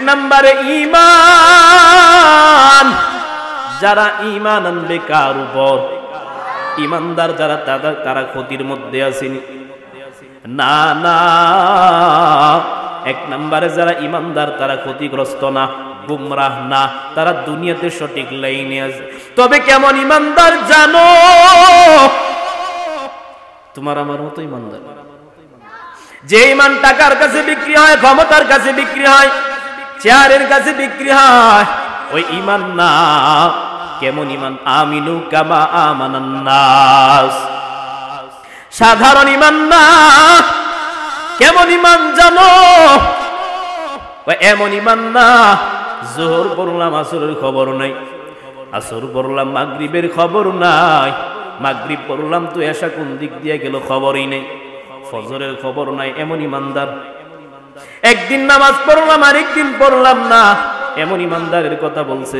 নম্বরে ঈমান। যারা ঈমান আনবে কার উপর? ঈমানদার যারা তারা ক্ষতির মধ্যে আসেনি না না। এক নম্বরে যারা ঈমানদার তারা ক্ষতিগ্রস্ত না, গুমরাহ না, তারা দুনিয়াতে সঠিক লাইনে আছে। তবে কেমন ঈমানদার জানো? তোমার আমার মতো ঈমানদার। যে ঈমান টাকার কাছে বিক্রি হয়, ক্ষমতার কাছে বিক্রি হয়, চেয়ারের কাছে বিক্রি হয়, ওই ঈমান না। কেমন ঈমান? আমিনু কামা আমানান নাস। সাধারণ ঈমান না। কেমন ঈমান জানো? এমন ঈমান না, যোহর পড়লাম আসরের খবর নাই, আসর পড়লাম মাগরিবের খবর নাই, মাগরিব পড়লাম তো এশা কোন দিক দিয়ে গেল খবরই নেই, ফজরের খবর নাই। এমন ঈমানদার। একদিন নামাজ পড়লাম আরেকদিন পড়লাম না, এমন ঈমানদারের কথা বলছে।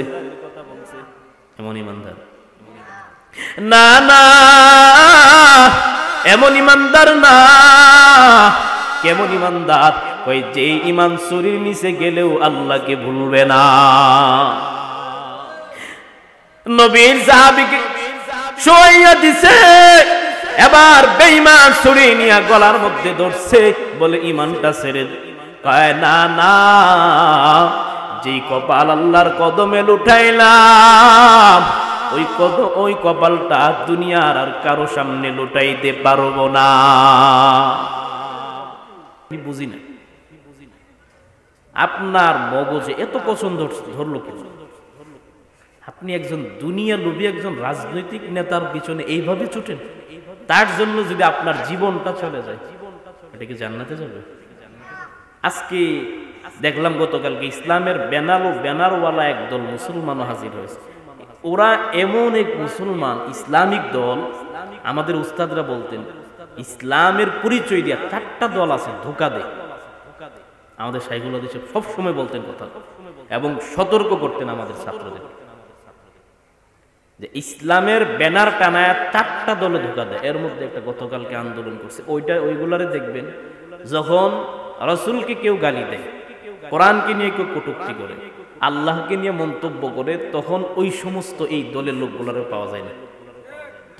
এমন ঈমানদার না না, এমন ঈমানদার না। কেমন ঈমানদার? ওই যে ঈমান শরীর নিচে গেলেও আল্লাহকে ভুলবে না। নবীর সাহাবীকে শোয়াইয়া দিছে, এবার বেঈমান ছুরি নিয়ে গলার মধ্যে ধরছে, বলে ঈমানটা ছেড়ে দে। কয় না না, যেই কপাল আল্লাহর কদমে লুটাইলাম ওই কপালটা দুনিয়ার আর কারো সামনে লুটাইতে পারবো না। আমি বুঝি না আপনার মগজে এত পছন্দ ধরলো কেন? আপনি একজন দুনিয়া লোভী একজন রাজনৈতিক নেতার পিছনে এইভাবে ছুটেন, তার জন্য যদি আপনার জীবনটা চলে যায়, এটা কি জান্নাতে যাবে? আজকে দেখলাম গতকালকে ইসলামের ব্যানারওয়ালা একদল মুসলমানও হাজির হয়েছে। ওরা এমন এক মুসলমান ইসলামিক দল, আমাদের উস্তাদরা বলতেন ইসলামের পরিচয় দিয়া 4টা দল আছে ধোঁকা দেয়। আমাদের শাইখুল হাদিস সব সময় বলতেন কথা এবং সতর্ক করতেন আমাদের ছাত্রদের যে ইসলামের ব্যানার টানায় 4টা দলে ধোঁকা দেয়। এর মধ্যে একটা গতকালকে আন্দোলন করছে, ওইগুলারে দেখবেন যখন রাসূলকে কেউ গালি দেয়, কোরআনকে নিয়ে কেউ কটূক্তি করে, আল্লাহকে নিয়ে মন্তব্য করে, তখন ওই সমস্ত এই দলের লোকগুলারে পাওয়া যায় না।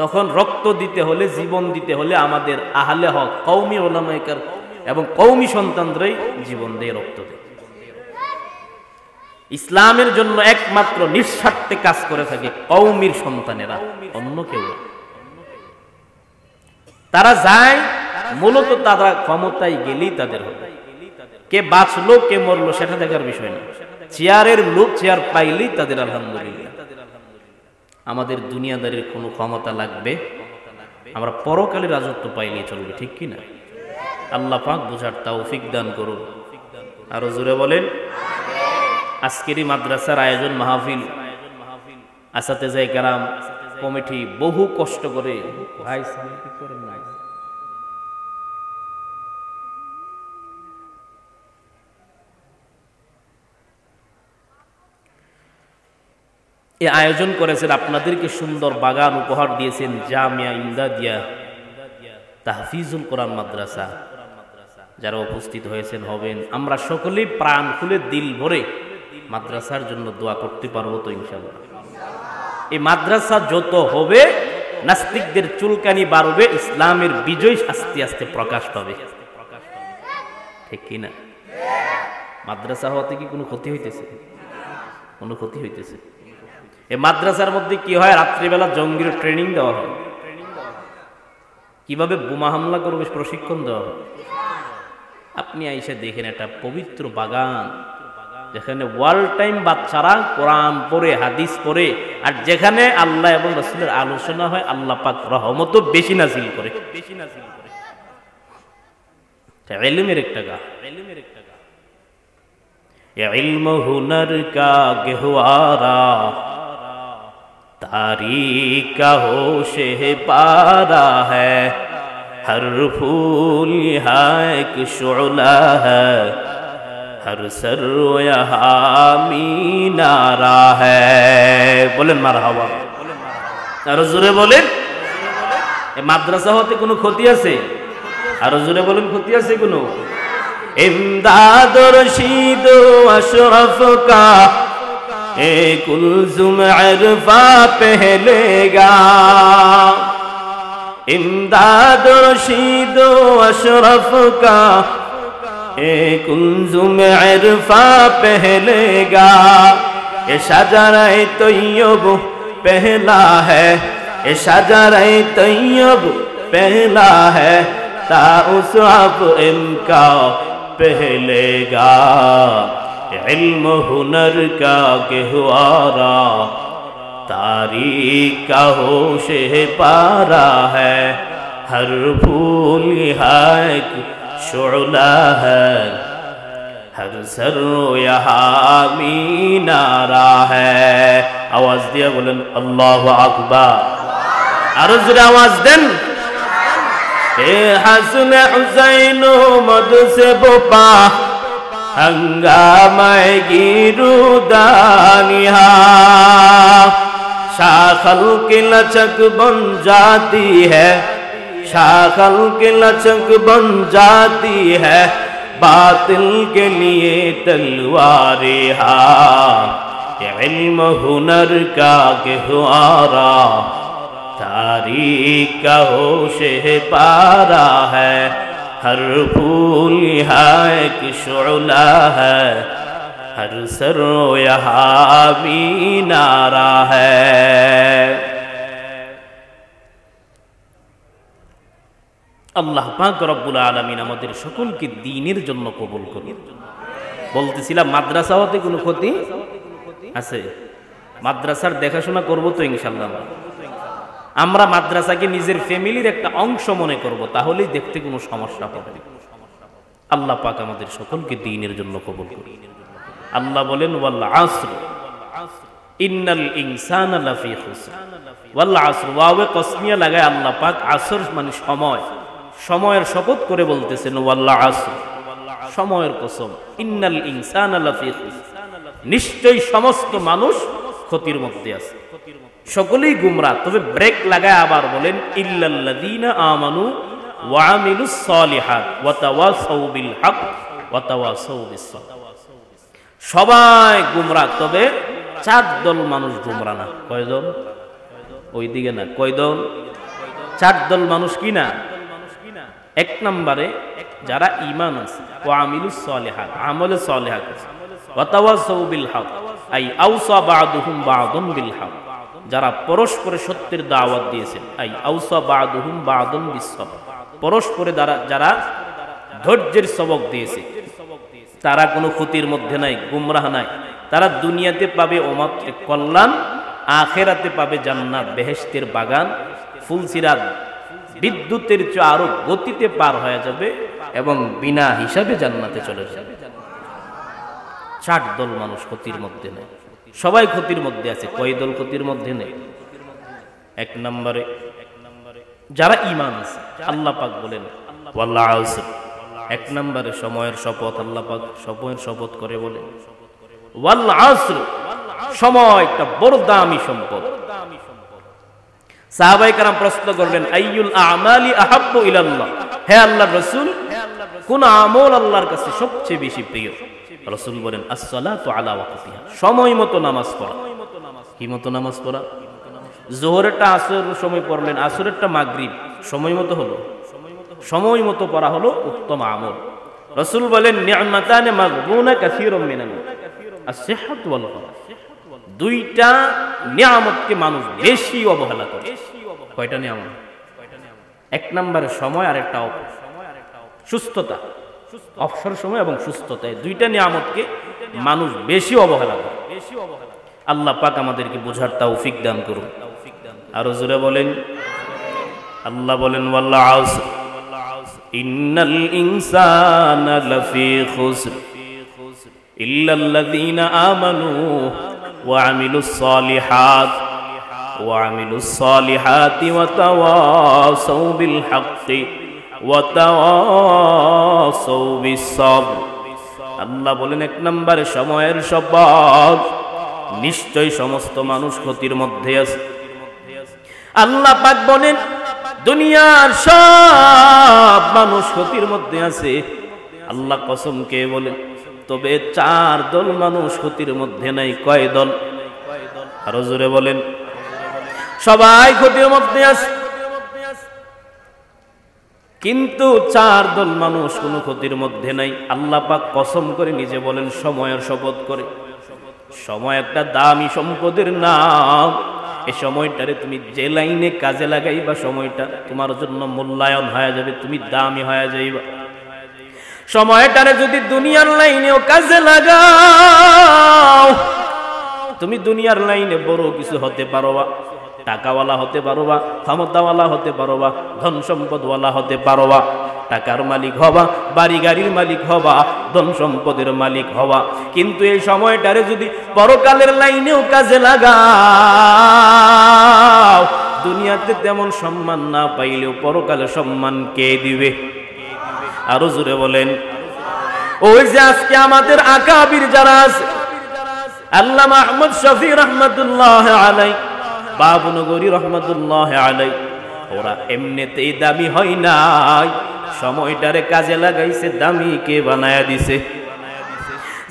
তখন রক্ত দিতে হলে, জীবন দিতে হলে আমাদের আহলে হক কওমি উলামায়ে কেরাম এবং কওমি সন্তানরাই জীবন দিয়ে রক্ত দেয়। ইসলামের জন্য একমাত্র নিঃস্বার্থে কাজ করে থাকে কওমির সন্তানেরা, অন্য কেউ। তারা যায় মূলত তারা ক্ষমতায় গেলেই তাদের হবে, কে বাঁচলো কে মরলো সেটা দেখার বিষয় না। চেয়ারের লোক চেয়ার পাইলেই তাদের আলহামদুলিল্লাহ। আমাদের দুনিয়াদারির কোনো ক্ষমতা লাগবে, আমরা পরকালে রাজত্ব পাইলেই চলবে, ঠিক কি না? আল্লাহ পাক বুঝার তৌফিক দান করুন। আরো জোরে বলেন। আজকেরই মাদ্রাসার আয়োজন মাহফিল, আসাতেজায়ে কেরাম কমিটি বহু কষ্ট করে, ভাই কি করেন না, এই আয়োজন করেছেন, আপনাদেরকে সুন্দর বাগান উপহার দিয়েছেন জামিয়া ইমদাদিয়া তাহফিজুল কোরআন মাদ্রাসা। যারা উপস্থিত হয়েছেন হবেন, আমরা সকলেই প্রাণ খুলে দিল ভরে মাদ্রাসার জন্য দোয়া করতে পারবো তো ইনশাআল্লাহ। এই মাদ্রাসা যত হবে নাস্তিকদের চুলকানি বাড়বে, ইসলামের বিজয় আস্তে আস্তে প্রকাশ পাবে, ঠিক কি না? মাদ্রাসা হওয়াতে কি কোনো ক্ষতি হইতেছে? কোনো ক্ষতি হইতেছে? এই মাদ্রাসার মধ্যে কি হয়, রাত্রিবেলা জঙ্গির ট্রেনিং দেওয়া হয়, কিভাবে বোমা হামলা করবে প্রশিক্ষণ দেওয়া হয়। আপনি আইসা দেখেন একটা পবিত্র বাগান, যেখানে ওয়াল টাইম বাচ্চারা কোরআন পড়ে হাদিস পড়ে, আর যেখানে আল্লাহ এবং রাসূলের আলোচনা হয়, আল্লাহ পাক রহমত বেশি নাজিল করে। ইলমের একটা গা, ইলম হুনর কা গহওয়ারা तारीका होशे पारा है, हर फूल यहाँ एक शुअला है, हर सर्व यहाँ मीनारा है। बोलें मारहाबा। आरो जोरे बोलें। ए माद्रासा होते कोनो क्षति आछे? आरो जोरे बोलें, क्षति आछे कोनो? इमदाद रशीद अशरफ का कुलजुम अरफा पहलेगा इमदाद रशीद अशरफ का कुलजुम अरफा पहलेगा ये शजरे तैयब पहला है ये शजरे तैयब पहला है ताउसअब इनका पहलेगा इल्म हुनर का गहवारा तारीख का होशे पारा है हर फूल यहाँ एक शुअला है हर सर्रो यहाँ मीनारा है आवाज दिया बोलें अल्लाहु अकबर और जोरे आवाज दें हसन हुसैन मद से बोपा हंगामे गिरुदानिया शाखल की लचक बन जाती है शाखल की लचक बन जाती है बातिल के लिए तलवारे इल्म हुनर का गहवारा तारीख का होशे पारा है हर फूल यहाँ एक शुअला है हर सर्रो यहाँ मीनारा है আল্লাহ পাক রব্বুল আলামিন আমাদের সকলকে দ্বীনের জন্য কবুল করুন। বলতেছিলাম মাদ্রাসা হতে কোনো ক্ষতি আছে? মাদ্রাসার দেখাশোনা করব তো ইনশাআল্লাহ। আমরা মাদ্রাসাকে নিজের ফ্যামিলির একটা অংশ মনে করব, তাহলেই দেখতে কোনো সমস্যা হবে না। আল্লাহ পাক আমাদের সকলকে দ্বীনের জন্য কবুল করুন। আল্লাহ বলেন ওয়াল আসর ইন্নাল ইনসানা লাফি খুসর। ওয়াল আসর ওয়াওয়ে কসমিয়া লাগায় আল্লাহ পাক আসর মানে সময়, সময়ের শপথ করে বলতেছেন ওয়াল আসর, সময়ের কসম। ইন্নাল ইনসানা লাফি খুসর, নিশ্চয়ই সমস্ত মানুষ ক্ষতির মধ্যে আছে, সকলেই গুমরাহ। তবে ব্রেক লাগায় আবার বলেন ইল্লাল্লাযীনা আমানু ওয়া আমিলুস সালিহাত ওয়া তাওয়াসাউ বিল হক ওয়া তাওয়াসাউ বিস সাবর। সবাই গুমরাহ, তবে চার দল মানুষ গুমরাহ না। কয় দল? ওইদিকে না, কয় দল? চার দল মানুষ কি না? এক নম্বরে যারা ঈমান আছে, ওয়া আমিলুস সালিহাত, আমলে সালিহাত আছে, ওয়া তাওয়াসাউ বিল হক আই আওসা বা'দুহুম বা'দান বিল হক, যারা পরস্পরে সত্যের দাওয়াত দিয়েছেন। আই আওসা বা'দুহুম বা'দান বিস সাবর, পরস্পরে যারা ধৈর্যের সবক দিয়েছে, তারা কোনো ক্ষতির মধ্যে নাই, গুমরাহ নাই। তারা দুনিয়াতে পাবে অমাত্র কল্যাণ, আখেরাতে পাবে জান্নাত, বেহেশতের বাগান, ফুলসিরাত বিদ্যুতের চেয়ে আরো গতিতে পার হয়ে যাবে এবং বিনা হিসাবে জান্নাতে চলে যাবে। চার দল মানুষ ক্ষতির মধ্যে নেই, সবাই ক্ষতির মধ্যে আছে। কয় দল ক্ষতির মধ্যে নেই? এক নম্বরে যারা ঈমান আছে। আল্লাহ পাক বলেন ওয়াল আসর, এক নম্বরে সময়ের শপথ। আল্লাহ পাক সময়ের শপথ করে বলে ওয়াল আসর, সময় একটা বড় দামি সম্পদ। সাহাবায়ে কেরাম প্রশ্ন করলেন আইয়ুল আমালি আহাব্বু ইলাল্লাহ, হে আল্লাহর রাসূল, কোন আমল আল্লাহর কাছে সবচেয়ে বেশি প্রিয়? রাসূল বলেন as-সালাতু আলা ওয়াক্তিহা, সময় মতো নামাজ পড়া। কি মতো নামাজ পড়া? যোহরেরটা আসরের সময় পড়লেন, আসরেরটা মাগরিব, সময় মতো হলো, সময় মতো পড়া হলো উত্তম আমল। রাসূল বলেন নি'মাতানে মাগবুনা কাসীরুম মিনান আস-সিহহাতু ওয়াল ফারাগ, দুইটা নিয়ামতকে মানুষ বেশি অবহেলা করে। কয়টা নিয়ামত? এক নম্বরে সময়, আর একটা সুস্থতা, অবসর সময় এবং সুস্থতা, দুইটা নিয়ামতকে মানুষ বেশি অবহেলা করে। আল্লাহ পাক আমাদেরকে বোঝার তৌফিক দান করুন। আরো জোরে বলেন, আল্লাহ বলেন ওয়াল আসর ইন্নাল ইনসানা লাফি খুসর ইল্লাল্লাযীনা আমানু ওয়া আমিলুস সালিহাতি ওয়া তাওয়াসাউ বিল হক্কি ওয়া তাওয়াসাউ বিস সাবর। আল্লাহ বলেন এক নম্বরে সময়ের শপথ, নিশ্চয় সমস্ত মানুষ ক্ষতির মধ্যে আছে। আল্লাহ পাক বলেন দুনিয়ার সব মানুষ ক্ষতির মধ্যে আছে, আল্লাহ কসম কে বলেন, তবে 4 দল মানুষ ক্ষতির মধ্যে নাই। কয় দল? আরো জোরে বলেন। সবাই ক্ষতির মধ্যে আছে, কিন্তু 4 দল মানুষ কোনো ক্ষতির মধ্যে নাই। আল্লাহ পাক কসম করে নিজে বলেন, সময়ের শপথ করে। সময় একটা দামি সম্পদের নাম। এই সময়টারে তুমি যে লাইনে কাজে লাগাইবা, সময়টা তোমার জন্য মূল্যায়ন হয়ে যাবে, তুমি দামি হয়ে যাইবা। সময়টারে যদি দুনিয়ার লাইনেও কাজে লাগাও, তুমি দুনিয়ার লাইনে বড় কিছু হতে পারবা, টাকাওয়ালা হতে পারবা, ক্ষমতাওয়ালা হতে পারবা, ধন সম্পদওয়ালা হতে পারবা, টাকার মালিক হবা, বাড়ি গাড়ির মালিক হবা, ধন সম্পদের মালিক হবা। কিন্তু এই সময়টারে যদি পরকালের লাইনেও কাজে লাগাও, দুনিয়াতে তেমন সম্মান না পাইলেও পরকালে সম্মান কে দিবে? আরো জোরে বলেন। ওই যে আজকে আমাদের আকাবির যারা আছে, আল্লামা আহমদ শফি রহমতুল্লাহ আলাই, বাবুনগরী রহমতুল্লাহ আলাই, ওরা এমনিতেই দামি হয় নাই, সময়টারে কাজে লাগাইছে, দামি কে বানায়া দিছে।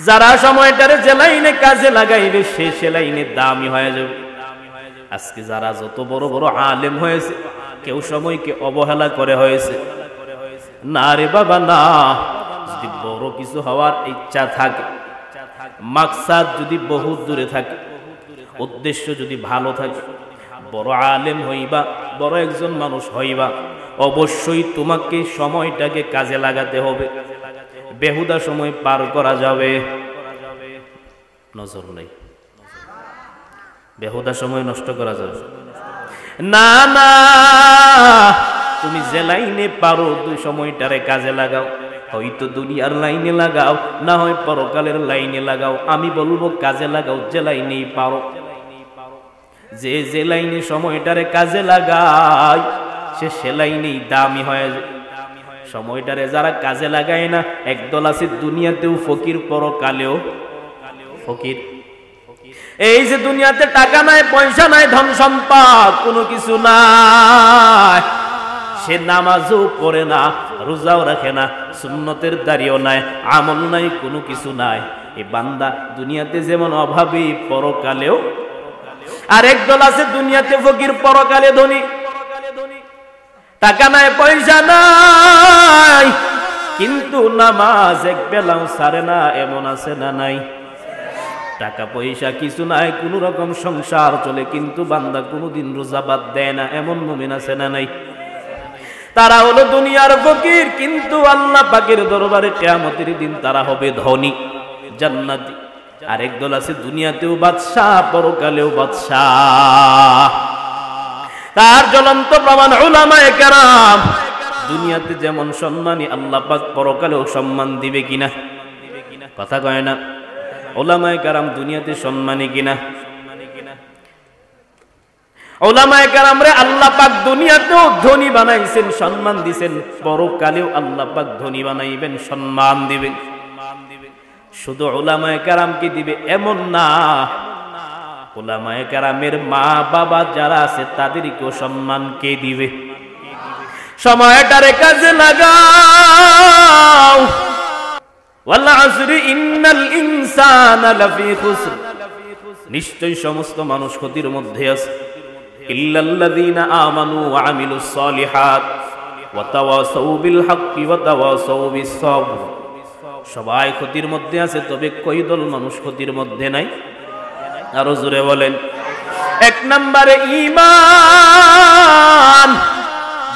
যারা সময়টারে যে লাইনে কাজে লাগাইবে, সে লাইনে দামি হয়ে যাবে। আজকে যারা যত বড় বড় আলেম হয়েছে, কেউ সময়কে অবহেলা করে হয়েছে না রে বাবা, না। যদি বড় কিছু হওয়ার ইচ্ছা থাকে, মাকসাদ যদি বহু দূরে থাকে, উদ্দেশ্য যদি ভালো থাকে, বড় আলেম হইবা, বড় একজন মানুষ হইবা, অবশ্যই তোমাকে সময়টাকে কাজে লাগাতে হবে। বেহুদা সময় পার করা যাবে নজর নেই, বেহুদা সময় নষ্ট করা যাবে না। না, তুমি যে লাইনে পারো দুই সময়টারে কাজে লাগাও। হয়তো দুনিয়ার লাইনে লাগাও, না হয় পরকালের লাইনে লাগাও। আমি বলবো কাজে লাগাও যে লাইনেই পারো। যে লাইনে সময়টারে কাজে লাগায়, সে লাইনেই দামি হয়ে যায়। সময়টারে যারা কাজে লাগায় না, একদল আছে দুনিয়াতেও ফকির, পরকালেও ফকির। এই যে দুনিয়াতে টাকা নাই, পয়সা নাই, ধন সম্পদ কোনো কিছু নাই, সে নামাজও পড়ে না, রোজাও রাখে না, সুন্নতের দাড়িও নাই, আমল নাই, কোনো কিছু নাই। এই বান্দা দুনিয়াতে যেমন অভাবী, পরকালেও। আর একদল আছে দুনিয়াতে ফকির, পরকালে ধনী। টাকা নাই, পয়সা নাই, কিন্তু নামাজ এক বেলাও ছাড়ে না, এমন আছে না নাই? টাকা পয়সা কিছু নাই, কোন রকম সংসার চলে, কিন্তু বান্দা কোনোদিন রোজা বাদ দেয় না, এমন মুমিন আছে না নাই? তারা হলো দুনিয়ার ফকির, কিন্তু আল্লাহ পাকের দরবারে কিয়ামতের দিন তারা হবে ধনী, জান্নাতি। আর একদল আছে দুনিয়াতেও বাদশাহ, পরকালেও বাদশাহ। তার জ্বলন্ত প্রমাণ উলামায়ে কেরাম। দুনিয়াতে যেমন সম্মানী, আল্লাহ পাক পরকালেও সম্মান দিবে কিনা? কথা কয় না? উলামায়ে কেরাম দুনিয়াতে সম্মানী কিনা? উলামায়ে কেরাম রে আল্লাহ পাক দুনিয়াতেও ধনী বানাইছেন, সম্মান দিবেন, পরকালেও আল্লাহ পাক ধনী বানাইবেন, সম্মান দিবেন। শুধু উলামায়ে কেরামকে দিবে এমন না, উলামায়ে কেরামের মা বাবা যারা আছে তাদেরকেও সম্মান কে দিবে? সময়টারে কাজে লাগাও। ওয়াল আসরি ইন্নাল ইনসানা লাফি খুসর, নিশ্চয় সমস্ত মানুষ ক্ষতির মধ্যে আছে। ইল্লাল্লাযীনা আমানু ওয়া আমিলুস সালিহাত ওয়া তাওয়াসাউ বিল হাক্কি ওয়া তাওয়াসাউ বিস সাবর। সবাই ক্ষতির মধ্যে আছে, তবে কই দল মানুষ ক্ষতির মধ্যে নাই? আরো জোরে বলেন। 1 নম্বরে ঈমান।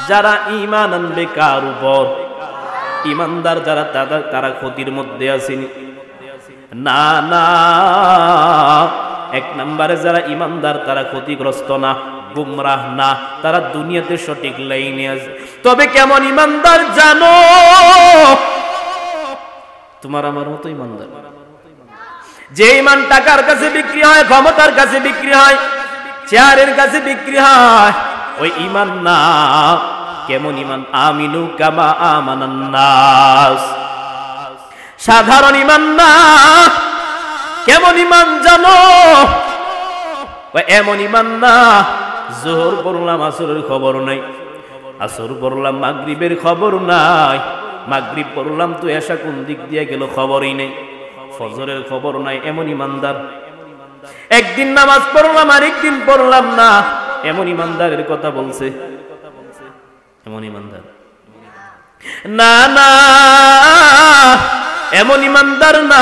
যারা ঈমান আনবে কার উপর? ঈমানদার যারা, তারা ক্ষতির মধ্যে আসেনি না। না, 1 নম্বরে যারা ঈমানদার তারা ক্ষতিগ্রস্ত না, গুমরাহ না, তারা দুনিয়াতে সঠিক লাইনে আছে। তবে কেমন ঈমানদার জানো? তোমার আমার মতো ঈমানদার। যে ঈমান টাকার কাছে বিক্রি হয়, ক্ষমতার কাছে বিক্রি হয়, চেয়ারের কাছে বিক্রি হয়, ওই ঈমান না। কেমন ঈমান? আমিনু কামা আমানান নাস। সাধারণ ঈমান না। কেমন ঈমান জানো? এমন ঈমান না, যোহর পড়লাম আসরের খবর নাই, আসর পড়লাম মাগরিবের খবর নাই, মাগরিব পড়লাম তো এশা কোন দিক দিয়ে গেল খবরই নেই, ফজরের খবর নাই, এমন ইমানদার। একদিন নামাজ পড়লাম আরেকদিন পড়লাম না, এমন ইমানদারের কথা বলছে, এমন ইমানদার না, না এমন ইমানদার না।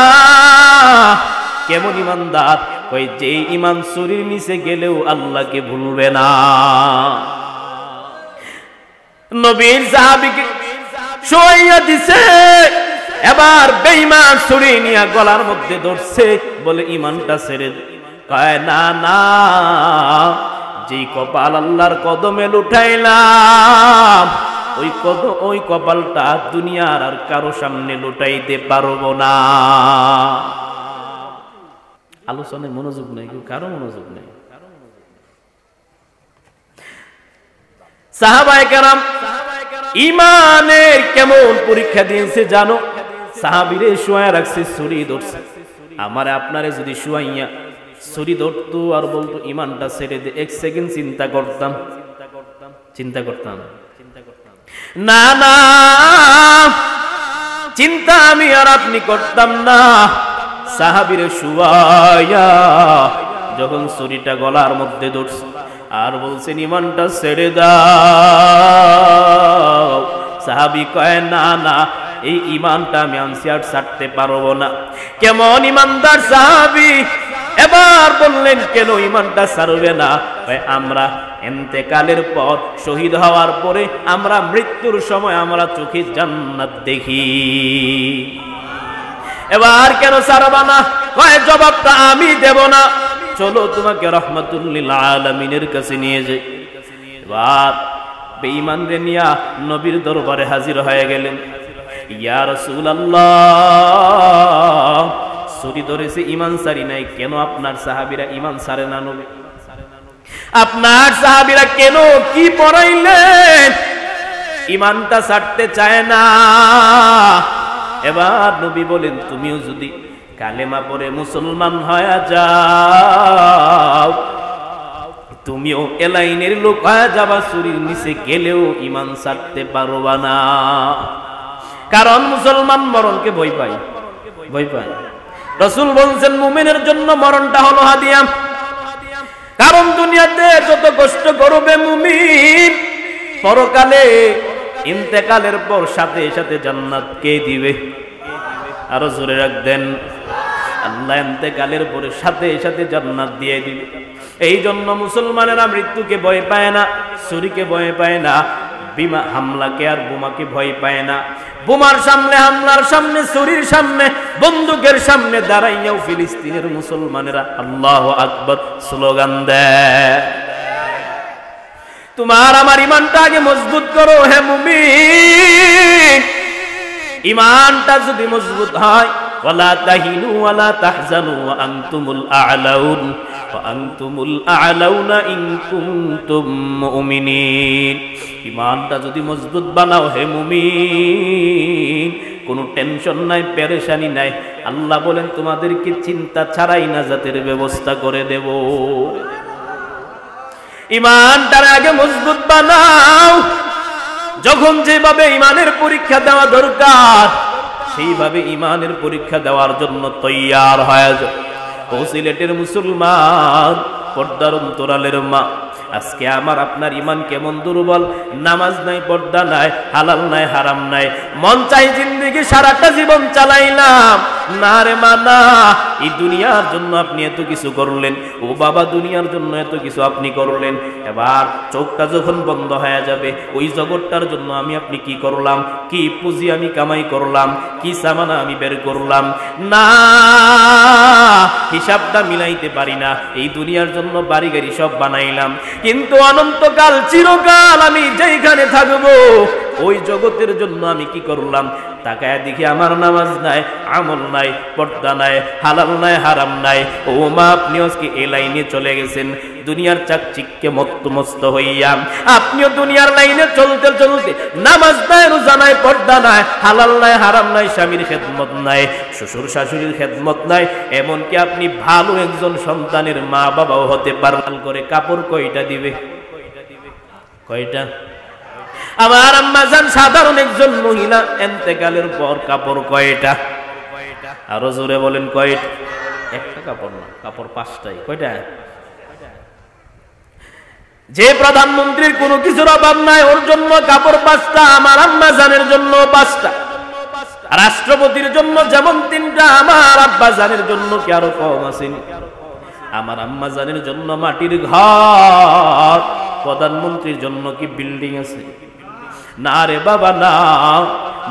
কেমন ইমানদার? কই যে ইমান শরীর নিচে গেলেও আল্লাহকে ভুলবে না। নবীর সাহাবীকে শোয়াইয়া দিছে, এবার বেঈমান ছুরি নিয়ে গলার মধ্যে ধরছে, বলে ইমানটা ছেড়ে দে। কয় না না, যেই কপাল আল্লাহর কদমে লুটাইলাম ওই কপালটা দুনিয়ার আর কারো সামনে লুটাইতে পারবো না। আলোচনায় মনোযোগ নেই, কারো মনোযোগ নেই। সাহাবায়ে কেরাম ইমানের কেমন পরীক্ষা দিয়েছে জানো? সাহাবীরে শুয়ায় রাখছে, ছুরি ধরছে। আমারে আপনারে যদি শুয়াইয়া ছুরি ধরতো আর বলতো ইমানটা ছেড়ে দে, এক সেকেন্ড চিন্তা করতাম না, না চিন্তা আমি আর আপনি করতাম না। সাহাবীরে শুয়াইয়া যখন ছুরিটা গলার মধ্যে ধরছে আর বলছেন ইমানটা ছেড়ে দাও, সাহাবী কয় না না, এই ইমানটা আমি আনছি আর ছাড়তে পারবো না। কেমন ইমানদার সাহাবী! এবার বললেন কেন ইমানটা ছাড়বে না? আমরা ইন্তেকালের পর, শহীদ হওয়ার পরে, আমরা মৃত্যুর সময় আমরা চোখে জান্নাত দেখি। এবার কেন ছাড়বা না? কয় জবাবটা আমি দেব না, চলো তোমাকে রাহমাতুল লিল আলামিনের কাছে নিয়ে যাই। এবার বেঈমান রে নিয়া নবীর দরবারে হাজির হয়ে গেলেন। ইয়া রাসূলুল্লাহ, ছুরি ধরেছে, ইমান ছাড়ি নাই, কেন আপনার সাহাবীরা ইমান ছাড়ে না? নবী, আপনার সাহাবীরা কেন, কি পড়াইলেন? ইমানটা ছাড়তে চায় না। এবার নবী বলেন, তুমিও যদি কালেমা পড়ে মুসলমান হয়ে যাও, তুমিও এ লাইনের লোক হয়ে যাবা, ছুরির নিচে গেলেও ইমান ছাড়তে পারবা না। কারণ মুসলমান মরণকে ভয় পায়। রাসূল বলছেন মুমিনের জন্য মরণটা হলো হাদিয়া। কারণ দুনিয়াতে যত কষ্ট করবে মুমিন, পরকালে ইন্তেকালের পর সাথে সাথে জান্নাত কে দিবে? আরো জোরে রাখবেন, আল্লাহ ইন্তেকালের পরে সাথে সাথে জান্নাত দিয়ে দিবে। এই জন্য মুসলমানেরা মৃত্যুকে ভয় পায় না, ছুরিকে ভয় পায় না, বিমা হামলাকে আর বোমাকে ভয় পায় না। বোমার সামনে, হামলার সামনে, ছুরির সামনে, বন্দুকের সামনে দাঁড়াইয়াও ফিলিস্তিনের মুসলমানেরা আল্লাহু আকবার স্লোগান দেয়। তোমার আমার ইমানটা আগে মজবুত করো হে মুমিন। ইমানটা যদি মজবুত হয়, ওয়ালা তাহিনু ওয়ালা তাহজানু ওয়া আনতুমুল আ'লাউন ওয়া আনতুমুল আ'লাউনা ইন কুনতুম মুমিনিন। ইমানটা যদি মজবুত বানাও হে মুমিন, কোনো টেনশন নাই, পেরেশানি নাই। আল্লাহ বলেন তোমাদেরকে চিন্তা ছাড়াই নাজাতের ব্যবস্থা করে দেব। ইমানটার আগে মজবুত বানাও। যখন যেভাবে ইমানের পরীক্ষা দেওয়া দরকার, সেইভাবে ইমানের পরীক্ষা দেওয়ার জন্য তৈয়ার হয়ে যাও। ও সিলেটের মুসলমান, পর্দার অন্তরালের মা, আজকে আমার আপনার ইমান কেমন দুর্বল। নামাজ নাই, পর্দা নাই, হালাল নাই, হারাম নাই, মন চাই জিন্দেগি সারাটা জীবন চালাইলাম। না রে মানা, এই দুনিয়ার জন্য আপনি এত কিছু করলেন, ও বাবা দুনিয়ার জন্য এত কিছু আপনি করলেন। এবার চোখটা যখন বন্ধ হয়ে যাবে, ওই জগৎটার জন্য আমি আপনি কি করলাম, কি পুঁজি আমি কামাই করলাম, কি সামানা আমি বের করলাম, না হিসাবটা মিলাইতে পারি না। এই দুনিয়ার জন্য বাড়ি গাড়ি সব বানাইলাম, কিন্তু অনন্তকাল চিরকাল আমি যেখানে থাকবো ওই জগতের জন্য আমি কি করলাম? তাকায় দেখি আমার নামাজ নাই, আমল নাই, পর্দা নাই, হালাল নাই, হারাম নাই। ও মা, আপনি আজকে এই লাইনে চলে গেছেন দুনিয়ার চাকচিক্যে মত্তমস্ত হইয়া। আপনিও দুনিয়ার লাইনে চলতে চলতে নামাজ নাই, রোজা নাই, পর্দা নাই, হালাল নাই, হারাম নাই, স্বামীর খেদমত নাই, শ্বশুর শাশুড়ির খেদমত নাই, এমনকি আপনি ভালো একজন সন্তানের মা বাবাও হতে পারেন। করে কাপড় কয়টা দিবে? কয়টা? আমার আম্মা জান সাধারণ একজন মহিলা, ইন্তেকালের পর কাপড় কয়টা? আরো জোরে বলেন কয়টা? একটা কাপড় না, কাপড় 5টাই। কয়টা? যে প্রধানমন্ত্রীর কোনো কিছুর অভাব নাই ওর জন্য কাপড় 5টা, আমার আম্মা জানের জন্য 5টা। রাষ্ট্রপতির জন্য যেমন 3টা, আমার আব্বা জানের জন্য কি আরো কম আসেনি? আমার আম্মা জানের জন্য মাটির ঘর, প্রধানমন্ত্রীর জন্য কি বিল্ডিং আছে? না রে বাবা না,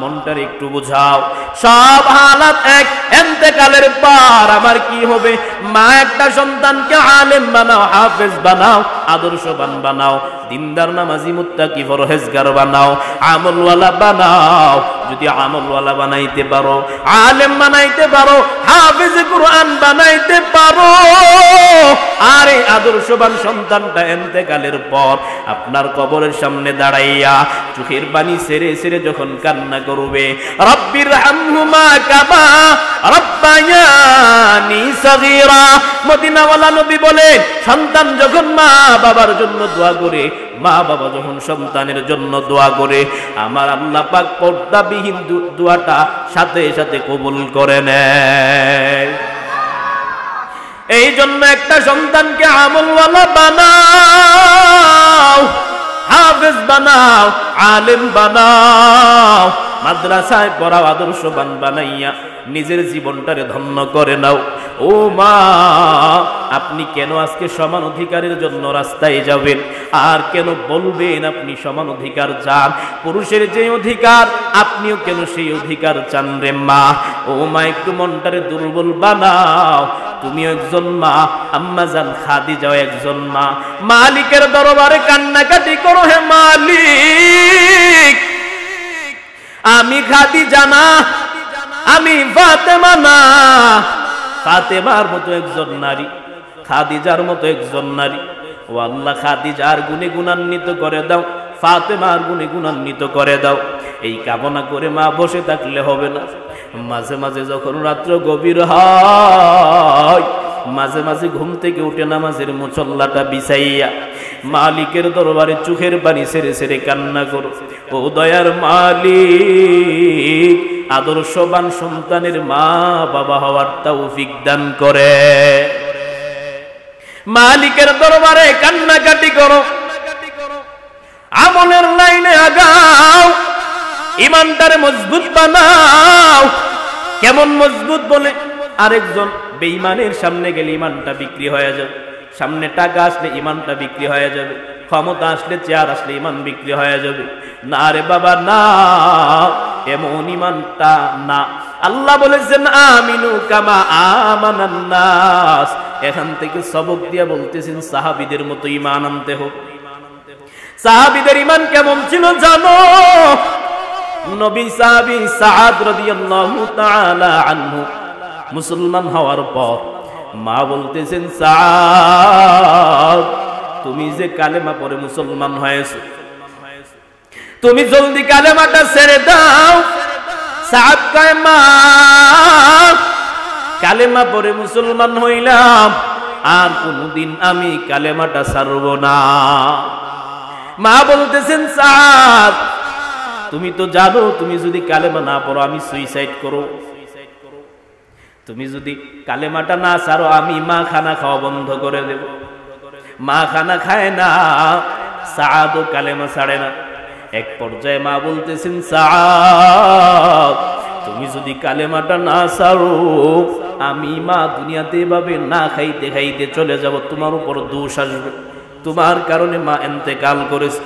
মনটার একটু বুঝাও। সব হালাত এক, ইন্তেকালের পর আমার কি হবে? মা একটা সন্তানকে আলেম বানাও, হাফেজ বানাও, আদর্শবান বানাও, দিনদার নামাজি মুত্তাকি পরহেজগার বানাও, আমলওয়ালা বানাও। যদি আমলওয়ালা বানাইতে পারো, আলেম বানাইতে পারো, হাফেজ কুরআন বানাইতে পারো, আর এই আদর্শবান সন্তানটা ইন্তেকালের পর আপনার কবরের সামনে দাঁড়াইয়া চোখের পানি ছেড়ে ছেড়ে যখন কান্না করবে, রব্বির হামহুমা কামা রব্বায়ানি সগীরা। মদিনাওয়ালা নবী বলেন, সন্তান যখন মা বাবার জন্য দোয়া করে, মা বাবা যখন সন্তানের জন্য দোয়া করে, আমার আল্লাহ পাক পর্দাবিহীন দোয়াটা সাথে সাথে কবুল করে নেয়। এই জন্য একটা সন্তানকে আমলওয়ালা বানাও, হাফেজ বানাও, আলেম বানাও, মাদ্রাসায় পড়াও, আদর্শবান বানাইয়া নিজের জীবনটারে ধন্য করে নাও। ও মা, আপনি কেন আজকে সমান অধিকারের জন্য রাস্তায় যাবেন? আর কেন বলবেন আপনি সমান অধিকার চান? পুরুষের যে অধিকার, আপনিও কেন সেই অধিকার চান রে মা? ও মা, একটু মনটারে দুর্বল বানাও। তুমিও একজন মা, আম্মা জান খাদিজাও একজন মা। মালিকের দরবারে কান্নাকাটি করো, হে মালিক, আমি খাদিজা না, আমি ফাতেমা না। ফাতেমার মতো একজন নারী, খাদিজার মতো একজন নারী। ও আল্লাহ, খাদিজার গুণে গুণান্বিত করে দাও, ফাতেমার গুণে গুণান্বিত করে দাও। এই কামনা করে মা বসে থাকলে হবে না। মাঝে মাঝে যখন রাত্র গভীর হয়, মাঝে মাঝে ঘুম থেকে উঠে নামাজের মুসল্লাটা বিছাইয়া মালিকের দরবারে চোখের পানি ছেড়ে ছেড়ে কান্না করো। ও দয়ার মালিক, আদর্শবান সন্তানের মা বাবা হওয়ার তৌফিক দান করে। মালিকের দরবারে কান্নাকাটি করো, আমলের লাইনে আগাও, ইমানটারে মজবুত বানাও। কেমন মজবুত? বলে আরেকজন বেঈমানের সামনে গেলে ইমানটা বিক্রি হয়ে যাবে, সামনে টাকা আসলে ইমানটা বিক্রি হয়ে যাবে, ক্ষমতা আসলে, চেয়ার আসলে ইমান বিক্রি হয়ে যাবে। না রে বাবা না, এমন ইমানটা না। আল্লাহ বলেছেন আমিনু কামা আমানান নাস। এখান থেকে সবক দিয়া বলতেছেন সাহাবীদের মতো ঈমান আনতে হবে। সাহাবীদের ঈমান কেমন ছিল জানো? নবী সাহাবী সাআদ রাদিয়াল্লাহু তাআলা আনহু মুসলমান হওয়ার পর মা বলতেছেন, সাআদ, তুমি যে কালেমা পড়ে মুসলমান হয়েছো, তুমি জলদি কালেমাটা ছেড়ে দাও। সাআদ কয়, মা, কালেমা পড়ে মুসলমান হইলাম, আর কোনদিন আমি কালেমাটা ছাড়ব না। মা বলতেছেন, সাআদ, তুমি তো জানো তুমি যদি কালেমা না পড়ো আমি সুইসাইড করো। তুমি যদি কালেমাটা না ছাড়ো আমি মা খানা খাওয়া বন্ধ করে দেব। মা খানা খায় না, সাআদও কালেমা ছাড়ে না। এক পর্যায়ে মা বলতেছেন, সাআদ, তুমি যদি কালেমাটা না ছাড়ো আমি মা দুনিয়াতে এভাবে না খাইতে খাইতে চলে যাব, তোমার উপর দোষ আসবে, তোমার কারণে মা ইন্তেকাল করেছে।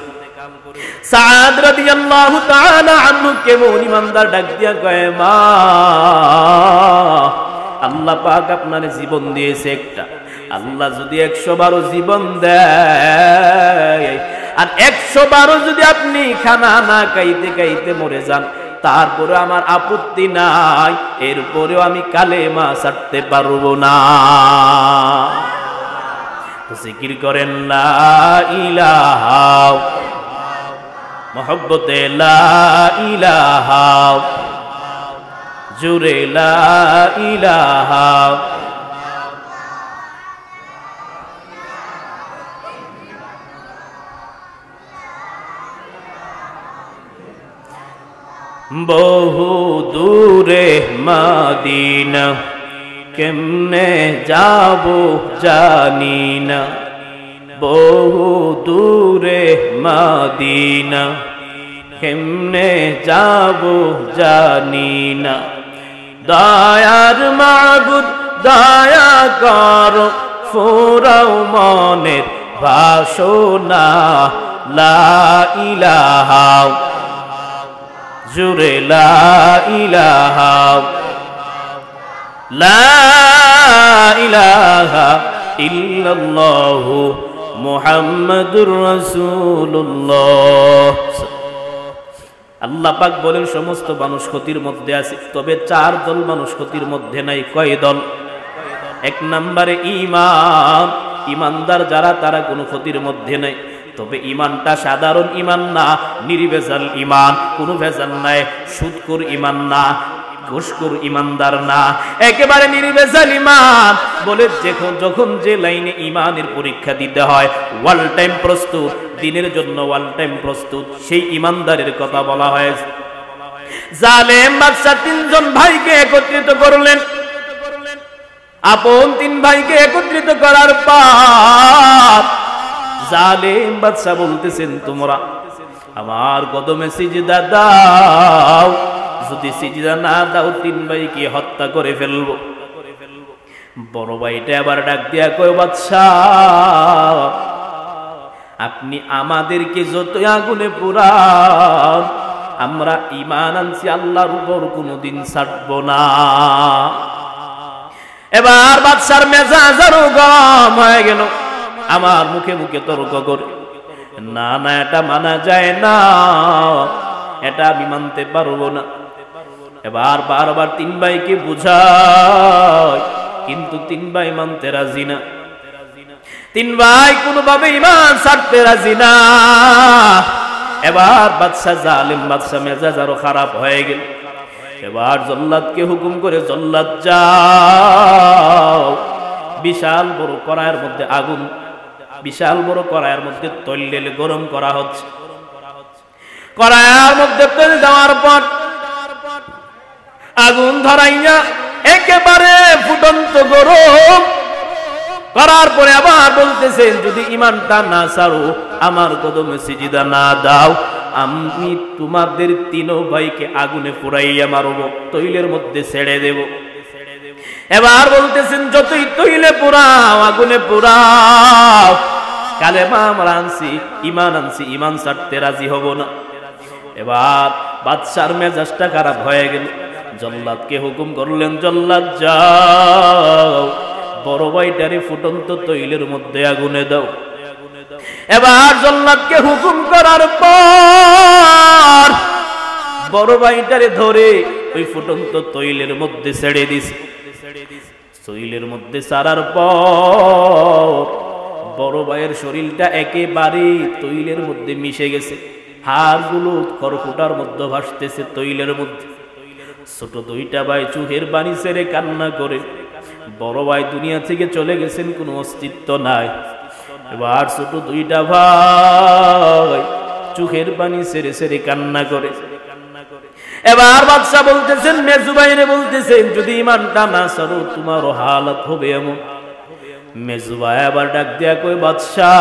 সাআদ রাদিয়াল্লাহু তাআলা আনহু কেমন ইমানদার ডাক দিয়া কয়, মা, আল্লাহ পাক আপনার জীবন দিয়েছে একটা, আল্লাহ যদি 112 জীবন দেয় আর 112 যদি আপনি খানা না খাইতে খাইতে মরে যান, তারপরে আমার আপত্তি নাই, এরপরেও আমি কালেমা ছাড়তে পারবো না। জিকির করেন লা ইলাহা, মহব্বতে লা ইলাহা, জুরে লা ইলাহা। বহু দূরে মদিনা কেমনে যাব জানি না, বহু দূরে মদিনা কেমনে যাব জানি না। দয়ার মাবুদ দয়া করো, ফুরাও মনের বাসনা, লা ইলাহা জুরে লা ইলাহা, লা ইলাহা ইল্লাল্লাহু মুহাম্মাদুর রাসূলুল্লাহ। আল্লাহ পাক বলেন সমস্ত মানুষ ক্ষতির মধ্যে আছে, তবে 4 দল মানুষ ক্ষতির মধ্যে নাই। কয় দল? 1 নম্বরে ঈমান, ঈমানদার যারা তারা কোনো ক্ষতির মধ্যে নাই। তবে ঈমানটা সাধারণ ঈমান না, নির্ভেজাল ঈমান, কোনো ভেজাল নাই। সুদখোর ঈমান না, ঘুষখোর ঈমানদার না, একেবারে নির্ভেজাল ঈমান। বলে যখন যে লাইনে ঈমানের পরীক্ষা দিতে হয় ওয়াল টাইম প্রস্তুত, দিনের জন্য ওয়াল টাইম প্রস্তুত, সেই ঈমানদারের কথা বলা হয়েছে। জালেম বাদশা 3 জন ভাইকে একত্রিত করলেন। আপন 3 ভাইকে একত্রিত করার পর জালেম বাদশা বলতেছেন, তোমরা আমার কদমে সিজদা দাও, যদি সিজদা না দাও 3 ভাইকে হত্যা করে ফেলবো। বড় ভাইটা আবার ডাক দিয়া কয়, বাদশা আপনি আমাদেরকে যত আগুনে পুরান, আমরা ঈমান আনছি আল্লাহর উপর, কোনোদিন ছাড়ব না। এবার বাদশার মেজাজ আরো গরম হয়ে গেল, আমার মুখে মুখে তর্ক করে, না না এটা মানা যায় না, এটা আমি মানতে পারবো না। এবার বারবার 3 ভাইকে বুঝায়, কিন্তু 3 ভাই মানতে রাজি না। 3 ভাই কোনোভাবে ঈমান ছাড়তে রাজি না। এবার বাদশা জালেম বাদশা মেজাজ আরো খারাপ হয়ে গেল। এবার জল্লাদকে হুকুম করে, জল্লাদ যাও, বিশাল বড় কড়াইয়ের মধ্যে আগুন, বিশাল বড় কড়াইয়ের মধ্যে তৈল ঢেলে গরম করা হচ্ছে। কড়াইয়ের মধ্যে তৈল দেওয়ার পর আগুন ধরাইয়া একেবারে ফুটন্ত গরম করার পরে আবার বলতেছেন, যদি ঈমানটা না ছাড়ো, আমার কদমে সিজদা না দাও, আমি তোমাদের 3 ভাইকে আগুনে পুরাইয়া মারব, তৈলের মধ্যে ছেড়ে দেব। এবার বলতেছেন, যতই তৈলে পুরাও, আগুনে পুরাও, কালেমা আমরা আনছি, ঈমান আনছি, ঈমান ছাড়তে রাজি হব না। এবার বাদশার মেজাজটা খারাপ হয়ে গেল। জল্লাদকে হুকুম করলেন, জল্লাদ যাও, বড় ভাইটারে ফুটন্ত তৈলের মধ্যে আগুনে দাও। এবার জল্লাদকে হুকুম করার পর বড় ভাইটারে ধরে ওই ফুটন্ত তৈলের মধ্যে ছেড়ে দিছে। তৈলের মধ্যে ছাড়ার পর বড় ভাইয়ের শরীরটা একেবারে তৈলের মধ্যে মিশে গেছে, হাড়গুলো খড়কুটার মধ্যে ভাসতেছে তৈলের মধ্যে। ছোট 2টা ভাই চোখের পানি ছেড়ে কান্না করে, বড় ভাই দুনিয়া থেকে চলে গেছেন, কোনো অস্তিত্ব নাই। এবার ছোট 2টা ভাই চোখের পানি ছেড়ে ছেড়ে কান্না করে। এবার বাদশা বলতেছেন, মেজু ভাইরে বলতেছেন, যদি ঈমানটা না ছাড়ো তোমারও হালত হবে এমন। মেজু ভাই আবার ডাক দিয়া কই, বাদশা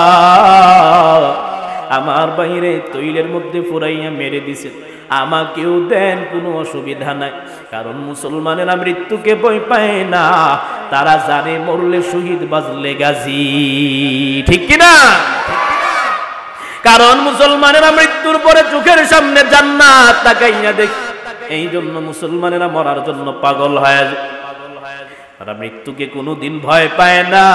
আমার বাইরে তৈলের মধ্যে পুরাইয়া মেরে দিছে, আমাকেও দেন, কোনো অসুবিধা নাই। কারণ মুসলমানেরা মৃত্যুকে ভয় পায় না, তারা জানে মরলে শহীদ বাজলে গাজী, ঠিক কিনা? কারণ মুসলমানেরা মৃত্যুর পরে চোখের সামনে জান্নাত তাকাইয়া দেখ, এই জন্য মুসলমানেরা মরার জন্য পাগল হয়ে যায়। তারা মৃত্যুকে কোনোদিন ভয় পায় না,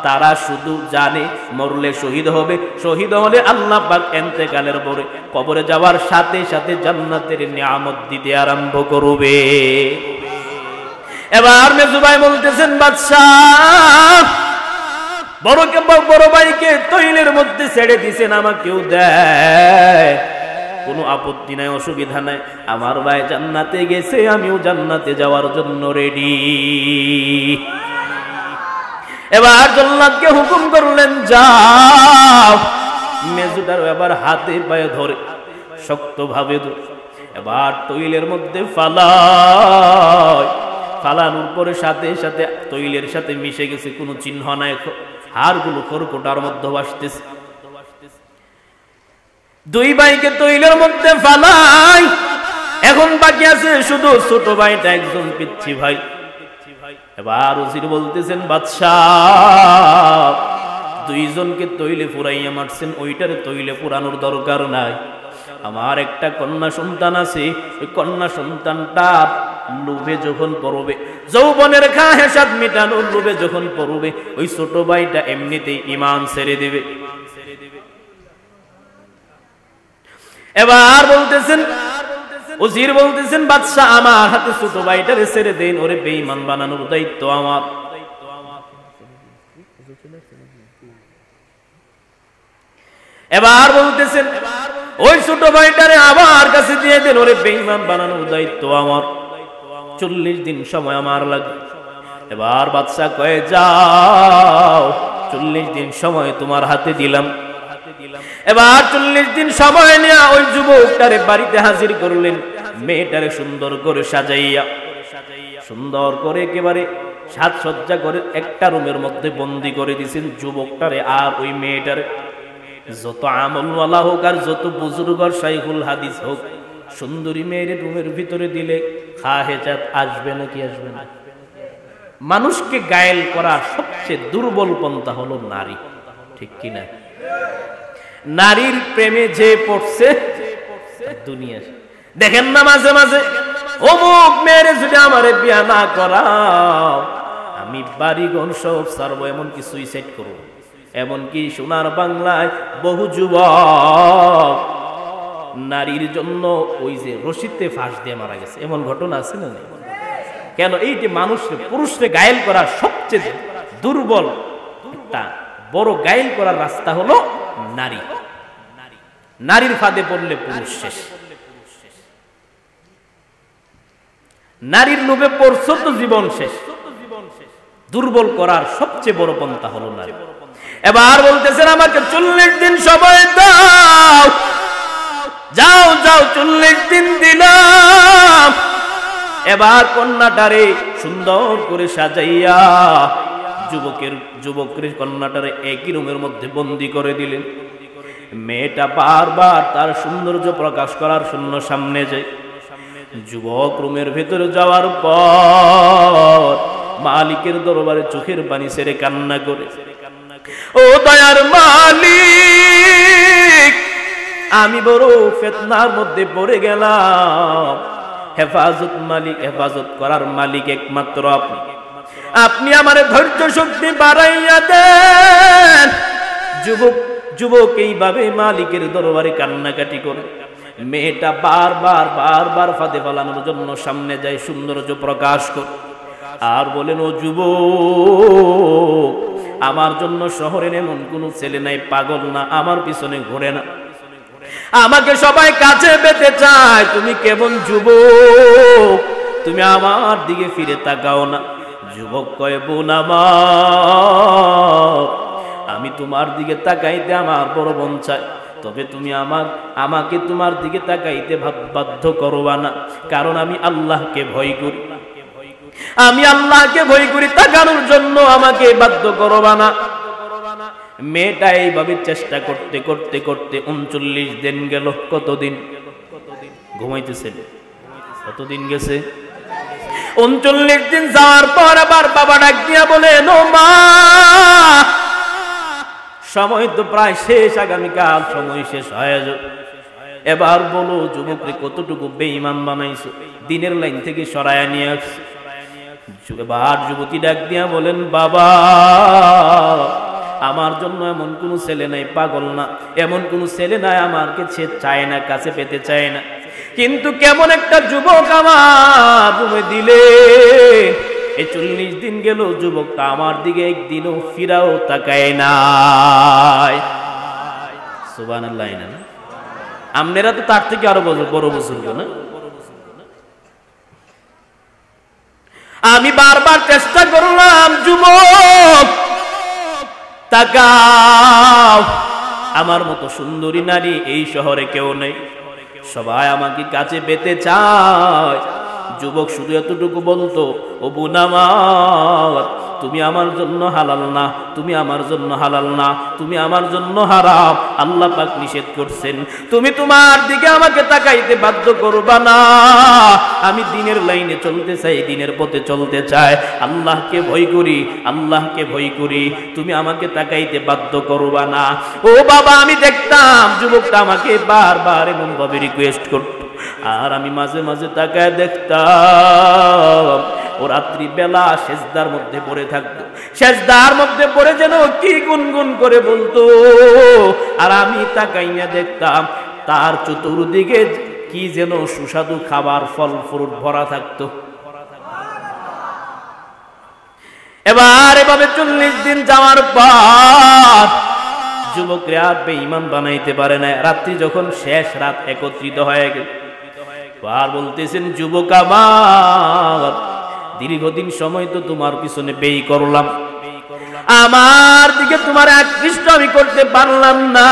তারা শুধু জানে মরলে শহীদ হবে, শহীদ হলে আল্লাহ পাক ইন্তেকালের পরে কবরে যাওয়ার সাথে সাথে জান্নাতের নিয়ামত দিতে আরম্ভ করবে। এবার মেজু ভাই বলতেছেন, বাদশাহ বড় ভাইকে তৈলের মধ্যে ছেড়ে দিছেন, আমাকেও দেয়, কোনো আপত্তি নাই, অসুবিধা নাই। আমার ভাই জান্নাতে গেছে, আমিও জান্নাতে যাওয়ার জন্য রেডি। এবার জল্লাদকে হুকুম করলেন, যাও। মেজুটার এবার হাতে পায়ে ধরে শক্তভাবে ধরে এবার তৈলের মধ্যে ফালায়, ফালানোর পরে সাথে সাথে তৈলের সাথে মিশে গেছে, কোনো চিহ্ন নাই, হাড়গুলো খড়কুটার মধ্যে ভাসতেছে। দুই ভাইকে তৈলের মধ্যে ফালাই, এখন বাকি আছে শুধু ছোট ভাইটা, একজন পিচ্ছি ভাই। এবার ওজির বলতেছেন, বাদশাহ দুইজনকে তৈলে পুরাইয়া মারছেন, ওইটারে তৈলে পুরানোর দরকার নাই। আমার একটা কন্যা সন্তান আছে, ওই কন্যা সন্তানটা লোভে যখন পড়বে, যৌবনের খা হেসাব মিটানোর লোভে যখন পড়বে, ওই ছোট ভাইটা এমনিতেই ঈমান ছেড়ে দেবে। এবার বলতেছেন, ওজির বলতেছেন, বাদশা আমার হাতে ছোট ভাইটারে ছেড়ে দেন, ওরে বেঈমান বানানোর দায়িত্ব আমার। এবার বলতেছেন, ওই ছোট ভাইটারে আমার কাছে দিয়ে দেন, ওরে বেঈমান বানানোর দায়িত্ব আমার। 40 দিন সময় আমার লাগবে। এবার বাদশা কয়ে, যাও 40 দিন সময় তোমার হাতে দিলাম। এবার 40 দিন সময় নিয়ে ওই যুবকটারে বাড়িতে হাজির করলেন, মেয়েটারে সুন্দর করে সাজাইয়া, সুন্দর করে একেবারে সাজসজ্জা করে একটা রুমের মধ্যে বন্দি করে দিয়েছেন যুবকটারে আর ওই মেয়েটারে। যত আমলওয়ালা হোক আর যত বুজুর্গ শাইখুল হাদিস হোক, সুন্দরী মেয়ের রুমের ভিতরে দিলে খাহেজাত আসবে নাকি আসবে না? মানুষকে গায়েল করার সবচেয়ে দুর্বল পন্থা হলো নারী, ঠিক কিনা? নারীর প্রেমে যে পড়ছে দুনিয়া, দেখেন না মাঝে মাঝে অমুক মেয়েরে যদি আমারে বিয়া না করাও আমি বাড়িঘর সব ছাড়বো, এমনকি সুইসাইড করবো। এমনকি সোনার বাংলায় বহু যুবক নারীর জন্য ওই যে রশিতে ফাঁস দিয়ে মারা গেছে, এমন ঘটনা আছে না? কেন? এইটি মানুষকে পুরুষকে গায়েল করার সবচেয়ে দুর্বল একটা বড় গায়েল করার রাস্তা হলো নারী। নারীর ফাঁদে পড়লে পুরুষ শেষ। নারীর লোভে পড়ছো তো জীবন শেষ। দুর্বল করার সবচেয়ে বড় পন্থা হলো নারী। এবার বলতেছেন, আমাকে 40 দিন সময় দাও। যাও যাও, 40 দিন দিলাম। এবার কন্যাটারে সুন্দর করে সাজাইয়া যুবকের কন্যাটারে একই রুমের মধ্যে বন্দি করে দিলেন। মেয়েটা বারবার তার সৌন্দর্য প্রকাশ করার জন্য সামনে যায়। যুবক রুমের ভেতরে যাওয়ার পর মালিকের দরবারে চোখের পানি ছেড়ে কান্না করে, ও দয়ার মালিক, আমি বড় ফিতনার মধ্যে পড়ে গেলাম। হেফাজত মালিক, হেফাজত করার মালিক একমাত্র আপনি। আপনি আমার ধৈর্য শক্তি বাড়াইয়া দেন। যুবক এইভাবে মালিকের দরবারে কান্নাকাটি করে। মেয়েটা বারবার ফাঁদে ফেলানোর জন্য সামনে যায়, সৌন্দর্য প্রকাশ করে আর বলেন, ও যুবক, আমার জন্য শহরের এমন কোন ছেলে নাই, পাগল না, আমার পিছনে ঘোরে না, আমাকে সবাই কাছে পেতে চায়। তুমি কেমন যুবক, তুমি আমার দিকে ফিরে তাকাও না। যুবক কয়, বোন আমার, আমি তোমার দিকে তাকাইতে আমার বড় মন চায়, তবে তুমি আমাকে তোমার দিকে তাকাইতে বাধ্য করবা না, কারণ আমি আল্লাহকে ভয় করি। আমি আল্লাহকে ভয় করি, তাকানোর জন্য আমাকে বাধ্য করবা না। মেয়েটা এইভাবে চেষ্টা করতে করতে করতে 39 দিন গেল। কতদিন ঘুমাইতেছেন? কতদিন গেছে? 39 দিন যাওয়ার পর আবার বাবা ডাক দিয়া বলেন, ও মা, সময় তো প্রায় শেষ, আগামীকাল সময় শেষ হয়ে যাবে। এবার বলো যুবকরে কতটুকু বেঈমান বানাইছো, দিনের লাইন থেকে সরায়া নিয়ে আসছো। এবার যুবতী ডাক দিয়া বলেন, বাবা, আমার জন্য এমন কোন ছেলে নাই, পাগল না, এমন কোন ছেলে নাই আমাকে চায় না, কাছে পেতে চায় না, কিন্তু কেমন একটা যুবক আমার রুমে দিলে। এই 40 দিন গেল, যুবকটা আমার দিকে একদিনও ফিরাও তাকায় নাই। সুবহানাল্লাহ। না আপনারা তো তার থেকে আরো বড় বুজুর্গ না? আমি বারবার চেষ্টা করলাম, যুবক তাকাও, আমার মতো সুন্দরী নারী এই শহরে কেউ নেই। সবাই আমাকে কাছে পেতে চায়। যুবক শুধু এতটুকু বলতো, ও বোন আমার, তুমি আমার জন্য হালাল না, তুমি আমার জন্য হালাল না, তুমি আমার জন্য হারাম। আল্লাহ পাক নিষেধ করছেন, তুমি তোমার দিকে আমাকে তাকাইতে বাধ্য করবা না। আমি দিনের লাইনে চলতে চাই, দিনের পথে চলতে চাই, আল্লাহকে ভয় করি, আল্লাহকে ভয় করি, তুমি আমাকে তাকাইতে বাধ্য করবা না। ও বাবা, আমি দেখতাম যুবকটা আমাকে বারবার এমন ভাবে রিকোয়েস্ট করত, আর আমি মাঝে মাঝে তাকায় দেখতাম ও রাত্রি বেলা সেজদার মধ্যে পড়ে থাকতো, সেজদার মধ্যে পড়ে যেন কি গুনগুন করে বলতো, আর আমি তাকাইয়া দেখতাম তার চতুর্দিকে কি যেন সুস্বাদু খাবার, ফল ফ্রুট ভরা থাকতো। এবার এভাবে 40 দিন যাওয়ার পর যুবকরা আর বেঈমান বানাইতে পারে না। রাত্রি যখন শেষ, রাত একত্রিত হয়ে গেল, আর বলতেছেন, যুবক আমার, দীর্ঘদিন সময় তো তোমার পিছনে ব্যয় করলাম, আমার দিকে তোমার আকৃষ্ট আমি করতে পারলাম না।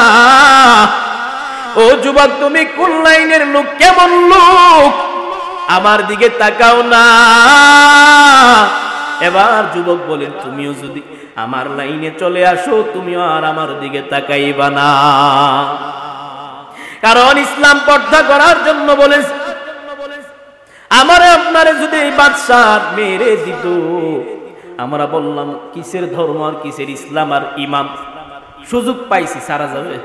ও যুবক, তুমি কোন লাইনের লোক, কেমন লোক, আমার দিকে তাকাও না। এবার যুবক বলেন, তুমিও যদি আমার লাইনে চলে আসো, তুমিও আর আমার দিকে তাকাইবা না, কারণ ইসলাম পর্দা করার জন্য বলেছে। আমারে আপনারে যদি এই বাদশাহ মেরে দিত, আমরা বললাম কিসের ধর্ম আর কিসের ইসলাম আর ইমান, সুযোগ পাইছি সারা যাবে,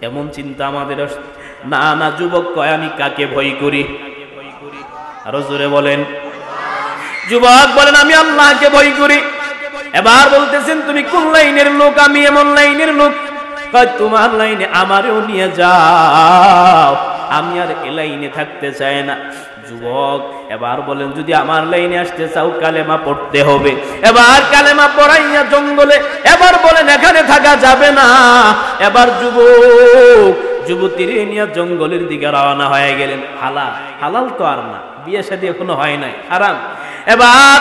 এমন চিন্তা আমাদের। না না, যুবক কয়, আমি কাকে ভয় করি? আরো জোরে বলেন। যুবক বলেন, আমি আল্লাহকে ভয় করি। এবার বলতেছেন, তুমি কোন লাইনের লোক? আমি এমন লাইনের লোক। তোমার লাইনে আমারও নিয়ে যাও, আমি আর এ লাইনে থাকতে চাই না। যুবক এবার বলেন, যদি আমার লাইনে আসতে চাও কালেমা পড়তে হবে। এবার কালেমা পড়াইয়া জঙ্গলে, এবার বলেন এখানে থাকা যাবে না। এবার যুবক যুবতীরে নিয়ে জঙ্গলের দিকে রওনা হয়ে গেলেন। হালাল, হালাল তো আর না, বিয়ে শাদী এখনো হয় নাই, হারাম। এবার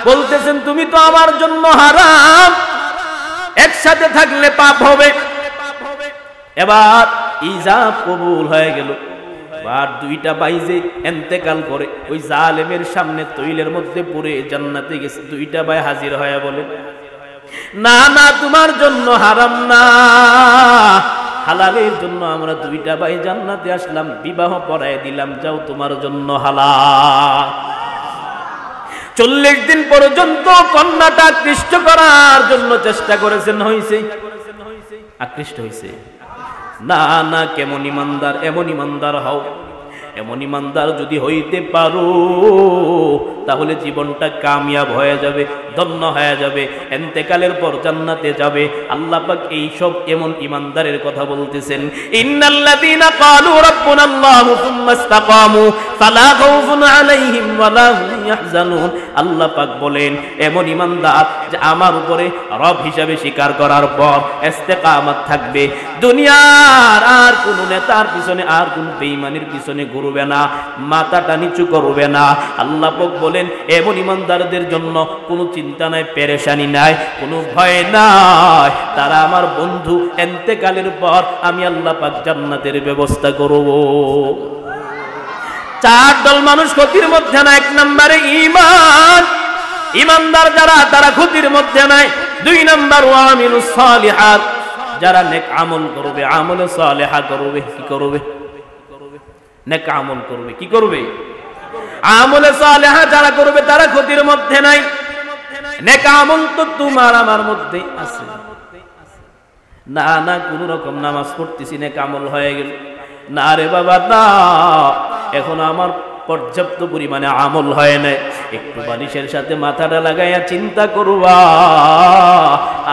বলতেছেন, তুমি তো আমার জন্য হারাম, একসাথে থাকলে পাপ হবে। এবার ইজাব কবুল হয়ে গেল। আর দুইটা বাইজে এন্তেকাল করে ওই জালেমের সামনে তৈলের মধ্যে পড়ে জান্নাতে গেছে। দুইটা ভাই হাজির হয়ে বলে, না না, তোমার জন্য হারাম না, হালালের জন্য আমরা দুইটা ভাই জান্নাতে আসলাম, বিবাহ পড়ায় দিলাম, যাও তোমার জন্য হালাল। 40 দিন পর্যন্ত কন্যাটা আকৃষ্ট করার জন্য চেষ্টা করেছেন, হয়েছে? আকৃষ্ট হয়েছে? না না, কেমন ইমানদার, এমন ইমানদার হও। এমন ইমানদার যদি হইতে পারো, তাহলে জীবনটা কামিয়াব হয়ে যাবে, ধন্য হয়ে যাবে, এন্তেকালের পর জান্নাতে যাবে। আল্লাহ পাক এই সব এমন ইমানদারের কথা বলতেছেন। ইন্নাল্লাযীনা ক্বালু রাব্বুনাল্লাহু সুম্মা ইসতাকামু ফালা খাউফুন আলাইহিম ওয়ালা হুম ইয়াহজানুন। আল্লাহ পাক বলেন, এমন ইমানদার যে আমার উপরে রব হিসাবে স্বীকার করার পর ইস্তেকামত থাকবে, দুনিয়ার আর কোন নেতার পিছনে, আর কোন বেঈমানের পিছনে ঘুরবে না, মাথাটা নিচু করবে না। আল্লাহ পাক বলেন, এমন ইমানদারদের জন্য কোনো চিন্তা নাই, পেরেশানি নাই, কোনো ভয় নাই। তারা আমার বন্ধু, এন্তেকালের পর আমি আল্লাহ পাক জান্নাতের ব্যবস্থা করব। 4 দল মানুষ ক্ষতির মধ্যে না। 1 নম্বরে ঈমান, ইমানদার যারা, তারা ক্ষতির মধ্যে নাই। 2 নম্বর ওয়ামিলুস সালিহাত, যারা নেক আমল করবে, আমলে সালেহা করবে। কি করবে? নেক আমল করবে। কি করবে? আমলে সালেহা যারা করবে, তারা ক্ষতির মধ্যে নাই। নেক আমল তো তোমার আমার মধ্যেই আছে। না না, কোন রকম নামাজ পড়তেছি, নেক আমল হয়ে গেল না রে বাবা, না, এখন আমার পর্যাপ্ত পরিমাণে আমল হয় না। একটু বালিশের সাথে মাথাটা লাগাইয়া চিন্তা করবা,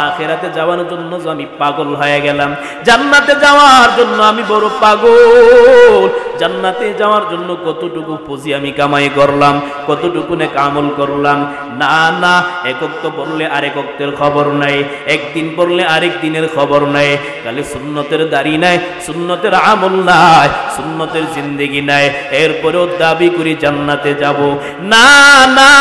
আখিরাতে যাওয়ার জন্য আমি পাগল হয়ে গেলাম, জান্নাতে যাওয়ার জন্য আমি বড় পাগল, জান্নাতে যাওয়ার জন্য কতটুকু পুঁজি আমি কামাই করলাম, কতটুকু নেক আমল করলাম। না না, এক ওয়াক্ত পড়লে আরেক ওয়াক্তের খবর নাই, একদিন পড়লে আরেক দিনের খবর নাই, খালি সুন্নতের দাড়ি নাই, সুন্নতের আমল নাই, সুন্নতের জিন্দেগি নাই, এরপরেও দাবি করি জান্নাতে যাব। না না,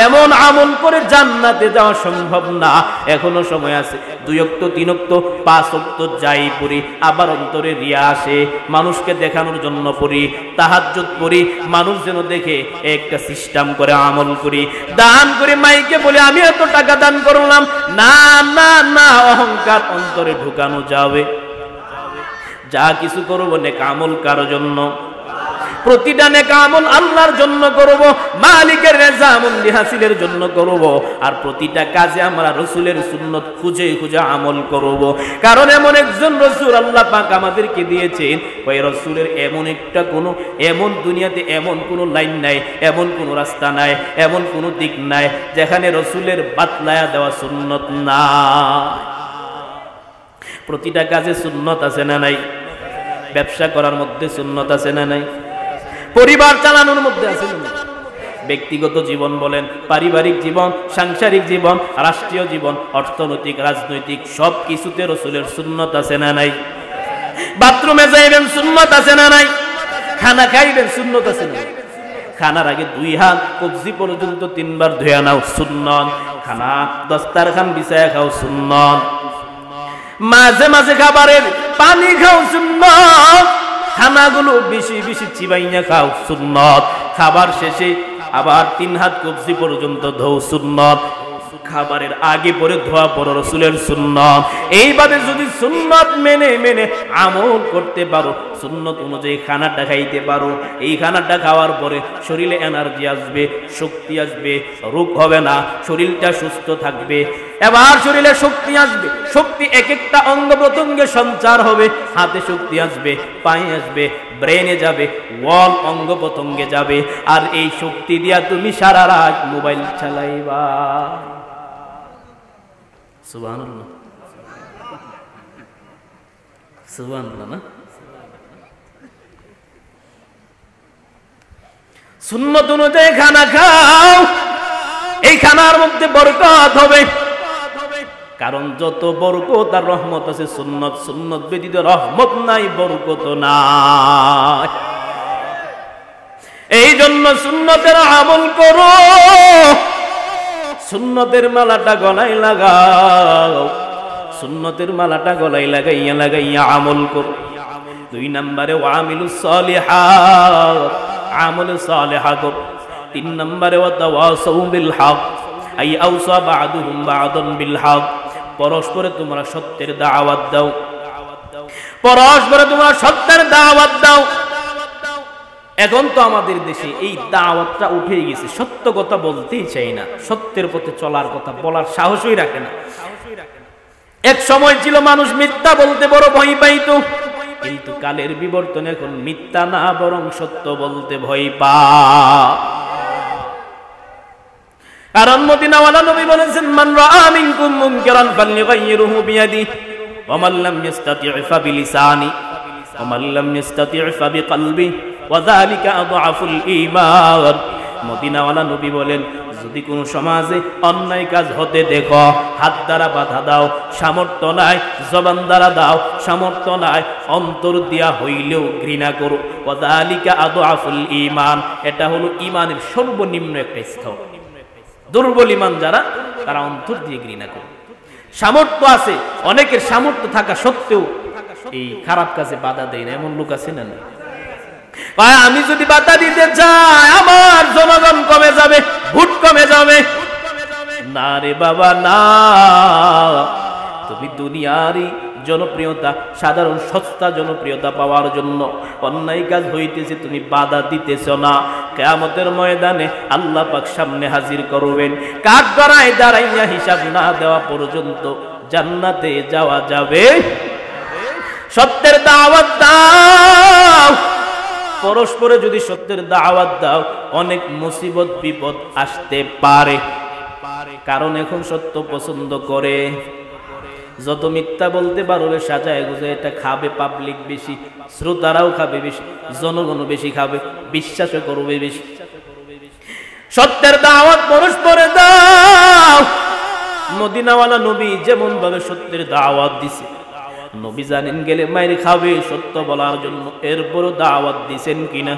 এমন আমল করে জান্নাতে যাওয়া সম্ভব না। এখনো সময় আছে। 2 ওয়াক্ত 3 ওয়াক্ত 5 ওয়াক্ত যাই পড়ি, আবার অন্তরে রিয়া আসে, মানুষকে দেখানোর জন্য পড়ি, তাহাজ্জুদ পড়ি, মানুষ যেন দেখে, একটা সিস্টেম করে আমল করি, দান করে মাইকে বলে আমি এত টাকা দান করলাম। না না না, অহংকার অন্তরে ঢুকানো যাবে। যা কিছু করব নেক আমল কার জন্য, প্রতিটা নেক আমল আল্লাহর জন্য করব, মালিকের রেজামন্দি হাসিলের জন্য করব। আর প্রতিটা কাজে আমরা রাসূলের সুন্নাত খুঁজে খুঁজে আমল করব। কারণ এমন একজন রাসূল আল্লাহ পাক আমাদেরকে দিয়েছেন, ওই রাসূলের এমন দুনিয়াতে এমন কোনো লাইন নাই, এমন কোনো রাস্তা নাই, এমন কোনো দিক নাই যেখানে রাসূলের বাতলায়া দেওয়া সুন্নাত নাই। প্রতিটা কাজে সুন্নাত আছে না নাই? ব্যবসা করার মধ্যে সুন্নাত আছে না নাই? পরিবার চালানোর মধ্যে আছে না? ব্যক্তিগত জীবন বলেন, পারিবারিক জীবন, সাংসারিক জীবন, রাষ্ট্রীয় জীবন, অর্থনৈতিক, রাজনৈতিক, সব কিছুতে রাসূলের সুন্নাত আছে না নাই? বাথরুমে যাইবেন, সুন্নাত আছে না নাই? খানা খাইবেন, সুন্নাত আছে না? খানার আগে 2 হাত কবজি পর্যন্ত 3 বার ধুয়ে নাও, সুন্নাত। খানা দস্তারখান বিছায়া খাও, সুন্নাত। মাঝে মাঝে খাবারের পানি খাও, সুন্নাত। খানাগুলো বেশি বেশি চিবাইয়া খাও, সুন্নাত। খাবার শেষে আবার 3 হাত কবজি পর্যন্ত ধোও, সুন্নাত। খাবারের আগে পরে ধোয়া পড়ো, রাসূলের সুন্নাত। এইভাবে যদি সুন্নাত মেনে মেনে আমল করতে পারো, সুন্নাত অনুযায়ী খানাটা খাইতে পারো, এই খানাটা খাওয়ার পরে শরীরে এনার্জি আসবে, শক্তি আসবে, রোগ হবে না, শরীরটা সুস্থ থাকবে। এবার শরীরে শক্তি আসবে, শক্তি এক একটা অঙ্গ প্রত্যঙ্গে সঞ্চার হবে, হাতে শক্তি আসবে, পায়ে আসবে, ব্রেনে যাবে, ওয়াল অঙ্গ প্রত্যঙ্গে যাবে। আর এই শক্তি দিয়া তুমি সারা রাত মোবাইল চালাইবা। সুবহানাল্লাহ, সুবহানাল্লাহ না? সুন্নাত অনুযায়ী খানা খাও, এই খানার মধ্যে বরকত হবে। কারণ যত বরকত আর রহমত আছে সুন্নাত, সুন্নাত ব্যতীত রহমত নাই, বরকত নাই। এই জন্য সুন্নতের আমল করো, সুন্নতের মালাটা গলায় লাগাও, সুন্নতের মালাটা গলায় লাগাইয়া লাগাইয়া আমল করো। 2 নম্বরে ওয়ামিলুস সালিহাত, আমল সালিহা করো। 3 নম্বরে ওয়াতাওয়াসাউ বিল হক, আই আওসা বা'দুহুম বা'দান বিল হক, পরস্পরে তোমরা সত্যের দাওয়াত দাও, পরস্পরে তোমরা সত্যের দাওয়াত দাও। এখন তো আমাদের দেশে এই দাওয়াতটা উঠে গেছে, সত্য কথা বলতেই চাই না, সত্যের পথে চলার কথা বলার সাহসই রাখে না। এক সময় ছিল মানুষ মিথ্যা বলতে বড় ভয় পাইত, কিন্তু কালের বিবর্তনে এখন মিথ্যা না বরং সত্য বলতে ভয় পায়। কারণ মদিনাওয়ালা নবী বলেছেন, মান রাআ মিনকুম মুনকারান ফালইগাইয়িরহু বিয়াদিহি ওয়া মান লাম ইস্তাতি' ফাবিলিসানি ওয়া মান লাম ইস্তাতি' ফাবিকলবিহি ওয়া যালিকা আযআফুল ঈমান। মদিনাওয়ালা নবী বলেন, যদি কোন সমাজে অন্যায় কাজ হতে দেখো, হাত দ্বারা বাধা দাও, সামর্থ্য নাই, জবান দ্বারা দাও, সামর্থ্য নাই, অন্তর দিয়া হইলেও ঘৃণা করো। ওয়া যালিকা আযআফুল ঈমান, এটা হলো ঈমানের সর্বনিম্ন একটা স্তর। দুর্বল ঈমান যারা, তারা অন্তর দিয়ে ঘৃণা করে। সামর্থ্য আছে, অনেকের সামর্থ্য থাকা সত্ত্বেও এই খারাপ কাজে বাধা দেয় না, এমন লোক আছে না? আমি যদি বাধা দিতে চাই আমার জনগণ কমে যাবে, ভোট কমে যাবে। না রে বাবা না, তুমি দুনিয়ারই জনপ্রিয়তা, সাধারণ সস্তা জনপ্রিয়তা পাওয়ার জন্য অন্যায় কাজ হইতেছে, তুমি বাধা দিতেছ না। কিয়ামতের ময়দানে আল্লাহ পাক সামনে হাজির করবেন, কাঠগড়ায় দাঁড়াইয়া হিসাব না দেওয়া পর্যন্ত জান্নাতে যাওয়া যাবে। সত্যের দাওয়াত দাও, পরস্পরে যদি সত্যের দাওয়াত দাও, অনেক মুসিবত বিপদ আসতে পারে। কারণ এখন সত্য পছন্দ করে, যত মিথ্যা বলতে পারবে সাজায় গুজে এটা খাবে পাবলিক বেশি, শ্রোতারাও খাবে বেশি, জনগণও বেশি খাবে, বিশ্বাসও করবে বেশি। সত্যের দাওয়াত পরস্পরে দাও। মদিনাওয়ালা নবী যেমন ভাবে সত্যের দাওয়াত দিছে, নবী জানেন গেলে মায়ের খাবে সত্য বলার জন্য, এরপরও দাওয়াত দিছেন কিনা?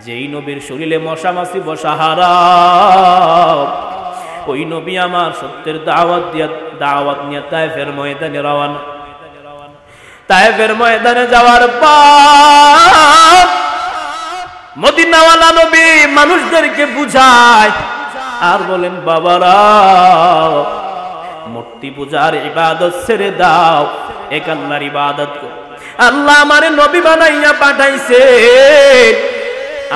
যেই নবীর শরীরে মশা মাছি বসা হারাম, ওই নবী আমার সত্যের দাওয়াত নিয়ে তায়েফের ময়দানে রওয়ানা। তায়েফের ময়দানে যাওয়ার পর মদিনাওয়ালা নবী মানুষদেরকে বুঝায় আর বলেন, বাবারা মূর্তি পূজার ইবাদত ছেড়ে দাও, এক আল্লাহর ইবাদত করো। আল্লাহ আমারে নবী বানাইয়া পাঠাইছে,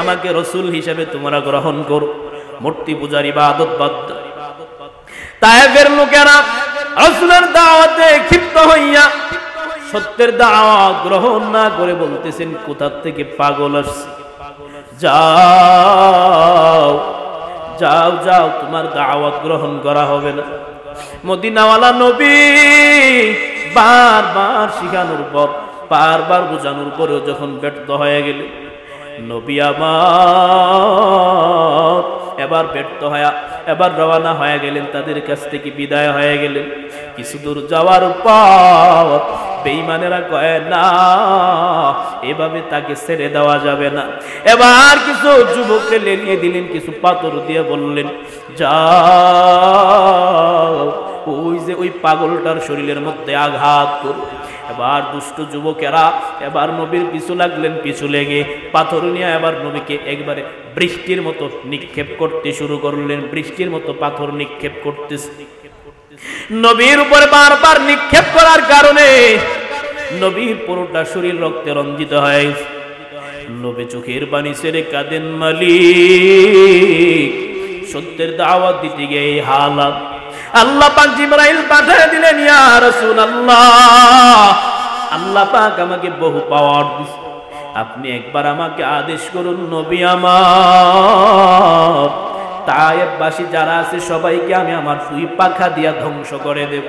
আমাকে রসুল হিসেবে তোমরা গ্রহণ করো, মূর্তি পূজার ইবাদত বাদ দাও। তায়েফের লোকেরা রাসূলের দাওয়াতে ক্ষিপ্ত হইয়া সত্যের দাওয়াত গ্রহণ না করে বলতেছেন, কোথা থেকে পাগল আসছে, যাও যাও যাও, তোমার দাওয়াত গ্রহণ করা হবে না। মদিনাওয়ালা নবী বারবার শিখানোর পর, বারবার বোঝানোর পরেও যখন ব্যর্থ হয়ে গেল, নবী আমার এবার ব্যর্থ হয়ে এবার রওনা হয়ে গেলেন, তাদের কাছ থেকে বিদায় হয়ে গেলেন। কিছু দূর যাওয়ার পর বেঈমানেরা কয়, না এভাবে তাকে ছেড়ে দেওয়া যাবে না। এবার কিছু যুবককে লেলিয়ে দিলেন, কিছু পাথর দিয়ে বললেন, যাও ওই যে ওই পাগলটার শরীরের মধ্যে আঘাত করো। এবার দুষ্ট যুবকেরা এবার নবীর পিছু লাগলেন, পিছু লেগে পাথর নিয়ে এবার নবীকে একবারে বৃষ্টির মতো নিক্ষেপ করতে শুরু করলেন, বৃষ্টির মতো পাথর নিক্ষেপ করতেছে। নবীর উপরে বারবার নিক্ষেপ করার কারণে নবীর পুরোটা শরীর রক্তে রঞ্জিত হয়ে গেছে। নবী চোখের পানি ছেড়ে কাঁদেন, মালিক সত্যের দাওয়াত দিতে গিয়ে এই হালাত। আল্লাহ পাক জিবরাইল পাঠিয়ে দিলেন, ইয়া রাসূলুল্লাহ, আল্লাহ পাক আমাকে বহু পাওয়ার দিয়েছে, আপনি একবার আমাকে আদেশ করুন, নবী আমার তায়েফবাসী যারা আছে সবাইকে আমি আমার দুই পাখা দিয়া ধ্বংস করে দেব।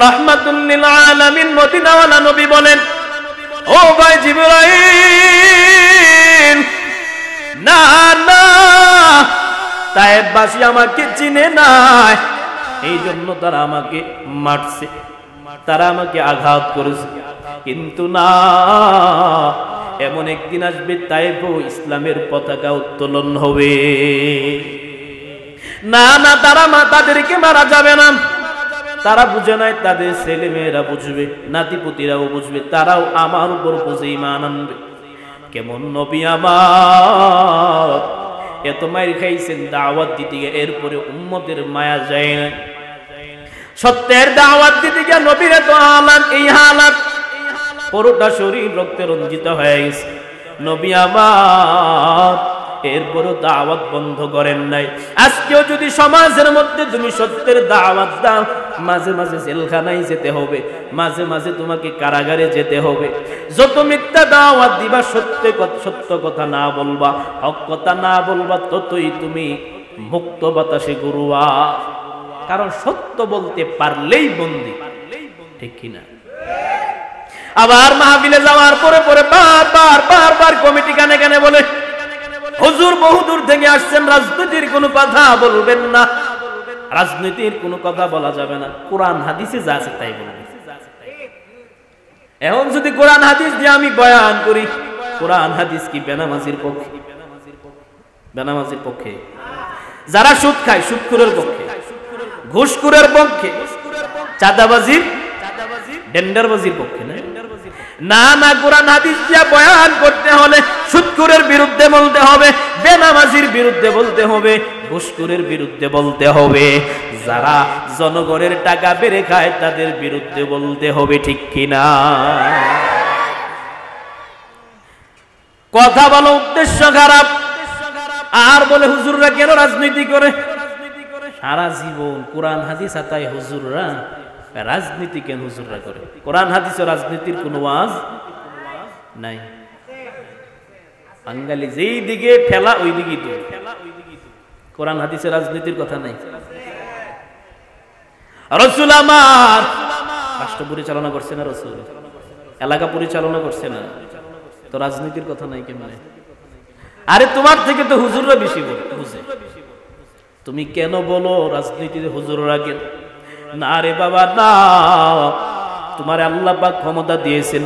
রাহমাতুল লিল আলামিন মদিনাওয়ালা নবী বলেন, ও ভাই জিবরাইল, না না, তায়েফবাসী আমাকে চিনে নাই, এই জন্য তারা আমাকে মারছে, তারা আমাকে আঘাত করেছে, কিন্তু না, এমন একদিন আসবে তায়েফও ইসলামের পতাকা উত্তোলন হবে। না না, তাদেরকে মারা যাবে না, তারা বুঝে নাই, তাদের ছেলে মেয়েরা বুঝবে, নাতিপুতিরাও বুঝবে, তারাও আমার উপর বুঝে ঈমান আনবে। কেমন নবী আমার, এত মাইর খাইছেন দাওয়াত দিতে গিয়ে, এরপরে উম্মতের মায়া যায় না। সত্যের দাওয়াত দিতে গিয়ে নবীর এত হালাত, এই হালাত, পুরোটা শরীর রক্তে রঞ্জিত হয়ে গেছে। নবী আমার এরপরও দাওয়াত বন্ধ করেন নাই। আজকেও যদি সমাজের মধ্যে তুমি সত্যের দাওয়াত দাও, মাঝে মাঝে জেলখানায় যেতে হবে, মাঝে মাঝে তোমাকে কারাগারে যেতে হবে। যত মিথ্যা দাওয়াত দিবা, সত্য কথা না বলবা, হক কথা না বলবা, ততই তুমি মুক্ত বাতাসে ঘুরবা। কারণ সত্য বলতে পারলেই বন্দী, ঠিক কিনা? আবার মাহফিলে যাওয়ার পরে পরে বারবার কমিটি কানে কানে বলে, হুজুর বহুদূর থেকে আসছেন, রাজনীতির কোনো কথা বলবেন না, রাজনীতির কোনো কথা বলা যাবে না, কোরআন হাদিসে যা আছে তাই বলবেন। এখন যদি কোরআন হাদিস দিয়ে আমি বয়ান করি, কোরআন হাদিস কি বেনামাজির পক্ষে? বেনামাজির পক্ষে। যারা সুদ খায় সুদখোরের পক্ষে, ঘুষখোরের পক্ষে, চাঁদাবাজির টেন্ডারবাজির পক্ষে না। না না, কোরআন হাদিস দিয়ে বয়ান করতে হলে সুদখোরের বিরুদ্ধে বলতে হবে, বেনামাজির বিরুদ্ধে বলতে হবে, ঘুষখোরের বিরুদ্ধে বলতে হবে, যারা জনগণের টাকা বেড়ে খায় তাদের বিরুদ্ধে বলতে হবে, ঠিক কিনা? কথা বলো উদ্দেশ্য খারাপ, আর বলে হুজুররা কেন রাজনীতি করে? সারা জীবন কোরআন হাদিস আতায় হুজুররা, রাজনীতি কেন হুজুররা করে? কোরআন হাদিস ও রাজনীতির কোনো ওয়াজ নাই। বাঙালি যেই দিকে ঠেলা ওই দিকেই তো, কোরআন হাদিসে রাজনীতির কথা নাই। রাসূল আমার রাষ্ট্র পরিচালনা করছে না, রাসূল এলাকা পরিচালনা করছে না, তো রাজনীতির কথা নাই কেমনে? আরে তোমার থেকে তো হুজুররা বেশি বুঝে, তুমি কেন বলো রাজনীতিতে হুজুররা কেন? না রে বাবা না, তোমার আল্লাহ পাক ক্ষমতা দিয়েছেন,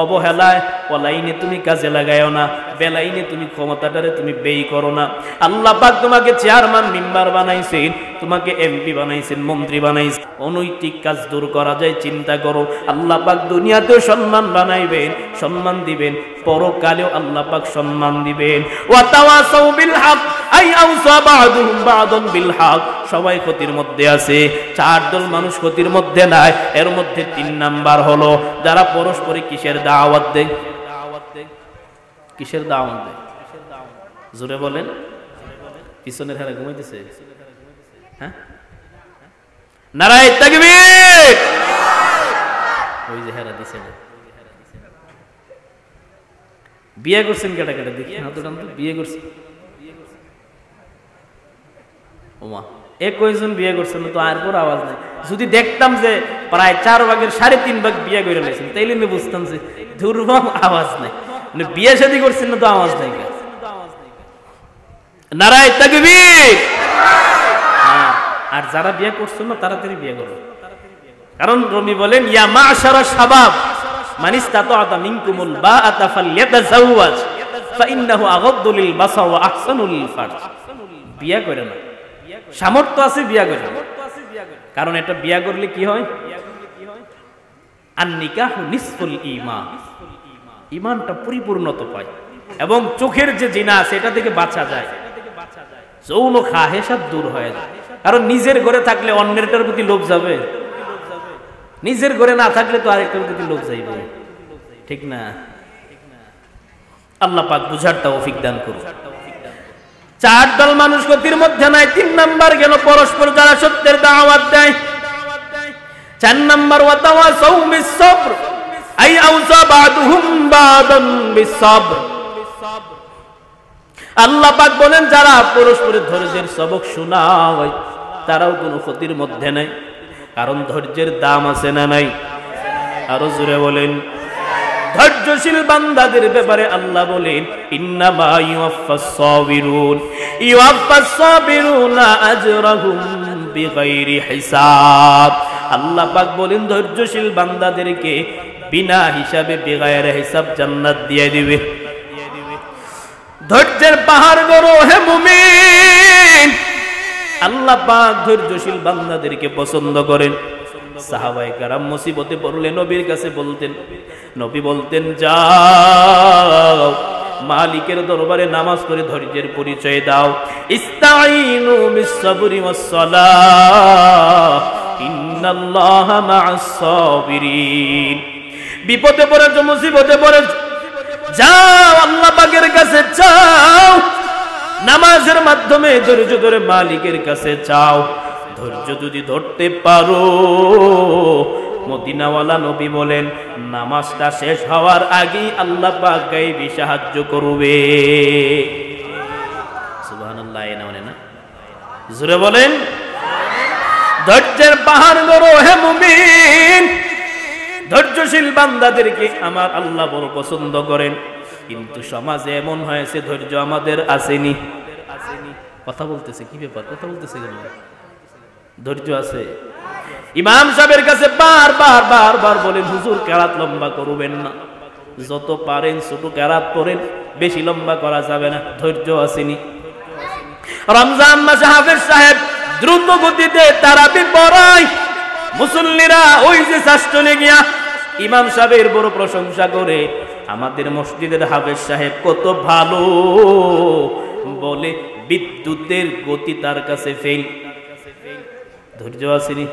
অবহেলায় অলাইনে তুমি কাজে লাগায়ও না, বেলাইনে তুমি ক্ষমতাটারে তুমি ব্যয় করো না। আল্লাহ পাক তোমাকে চেয়ারম্যান মেম্বার বানাইছেন, তোমাকে এমপি বানাইছেন, মন্ত্রী বানাইছেন, অনৈতিক কাজ দূর করা যায় চিন্তা করো। আল্লাহ পাক দুনিয়াতেও সম্মান বানাইবেন, সম্মান দিবেন, পরকালেও আল্লাহ পাক সম্মান দিবেন। ওয়া তাওয়াসাউ বিল হক আই আওসা বা'দুহুম বা'দান বিল হক। সবাই ক্ষতির মধ্যে আছে, চার দল মানুষ ক্ষতির মধ্যে নাই। এর মধ্যে 3 নাম্বার হলো যারা পরস্পরে কিসের দাওয়াত দেয়? কিসের দাওয়াত দেয়? জোরে বলেন। পিছনের হেরা ঘুমাইতেছে, হ্যাঁ? নারায়ে তাকবীর। ওই যে হেরা দিছে না। বিয়ে করছেন কেটা কেটা দেখি হাত টান তো। বিয়ে করছেন? ওমা কয়জন বিয়ে করছেন তো? আর পর আওয়াজ নাই। যদি দেখতাম যে প্রায় 4 ভাগের 3.5 ভাগ বিয়ে করে লাইছেন, তাইলে আমি বুঝতাম যে দুর্বল আওয়াজ নাই, মানে বিয়ে শাদী করছেন না তো আওয়াজ নাই। নারায়ে তাকবীর। আর যারা বিয়ে করছেন না তাড়াতাড়ি বিয়ে করো, কারণ রমি বলেন ইয়া মা'শারা শাবাব মান ইসতাতা'a মিনকুমুল বা'আতা ফালইয়াতাযাওয়াজ ফাইন্নাহু আগাদ্দু লিল বাসার ওয়া আহসানু লিল ফারজ। বিয়ে করে না, সামর্থ্য আছে বিয়ে করে, কারণ এটা বিয়ে করলে কি হয়? আন-নিকাহু নিসফুল ঈমান, ঈমানটা পরিপূর্ণতা পায় এবং চোখের যে জিনা আছে এটা থেকে বাঁচা যায়, যৌন খাহেসাত দূর হয়ে যায়। কারণ নিজের ঘরে থাকলে অন্যেরটার প্রতি লোভ যাবে, নিজের ঘরে না থাকলে তো আরেকটার প্রতি লোভ যাইবে, ঠিক না? আল্লাহ পাক বুঝার তৌফিক দান করুন। 4 দল মানুষ গতির মধ্যে নাই। 3 নাম্বার গেল পরস্পর যারা সত্যের দাওয়াত দেয়। 4 নাম্বার ওয়া তাওয়াসাউ বিস সাবর আই আওসা বা'দুহুম বা'দান বিস সাবর। আল্লাহ পাক বলেন যারা পরস্পরের ধৈর্যের সবক শোনায় তারাও কোনো ক্ষতির মধ্যে নাই, কারণ ধৈর্যের দাম আছে না নাই? আরো জোরে বলেন। ধৈর্যশীল বান্দাদের ব্যাপারে আল্লাহ বলেন ইন্নামা ইউওয়াফাস সাবিরুনা আজরাহুম বিগাইরি হিসাব। আল্লাহ পাক বলেন ধৈর্যশীল বান্দাদেরকে বিনা হিসাবে বেগায়ের হিসাব জান্নাত দিয়ে দিবে। ধৈর্যের পাহাড় গড়ো হে মুমিন। আল্লাহ পাক ধৈর্যশীল বান্দাদেরকে পছন্দ করেন। সাহাবায়ে কেরাম মুসিবতে পড়লে নবীর কাছে বলতেন, নবী বলতেন যাও মালিকের দরবারে নামাজ পড়ে ধৈর্যের পরিচয় দাও। ইস্তাঈনু বিস-সাবরি ওয়াস-সালাহ ইন্নাল্লাহা মা'আস সাবিরিন। বিপদে পড়েছো, মুসিবতে পড়েছো, যাও আল্লাহ পাকের কাছে চাও, নামাজের মাধ্যমে ধৈর্য ধরে মালিকের কাছে চাও। ধৈর্য যদি ধরতে পারো, মদিনাওয়ালা নবী বলেন নামাজটা শেষ হওয়ার আগেই আল্লাহ পাক গায়বী সাহায্য করবে। সুবহানাল্লাহ। না জোরে বলেন। ধৈর্যের পাহাড় গড়ো হে মুমিন। ধৈর্যশীল বান্দাদেরকে আমার আল্লাহ বড় পছন্দ করেন, কিন্তু সমাজে এমন হয়েছে ধৈর্য আমাদের আসেনি। কথা বলতেছে কি ব্যাপার? কথা বলতেছে কেন? ধৈর্য আছে? ইমাম সাহেবের কাছে বারবার বলেন হুজুর কেরাত লম্বা করবেন না, যত পারেন ছোট কেরাত পড়েন, বেশি লম্বা করা যাবে না। ধৈর্য আসেনি। রমজান মাসে হাফেজ সাহেব দ্রুত গতিতে তারাবি পড়ায়, মুসল্লিরা ওই যে শাস্ত্রে গিয়া ইমাম সাহেবের বড় প্রশংসা করে, আমাদের মসজিদের হাফেজ সাহেব কত ভালো বলে বিদ্যুতের গতি তার কাছে ফেল। ধৈর্য আসেনি?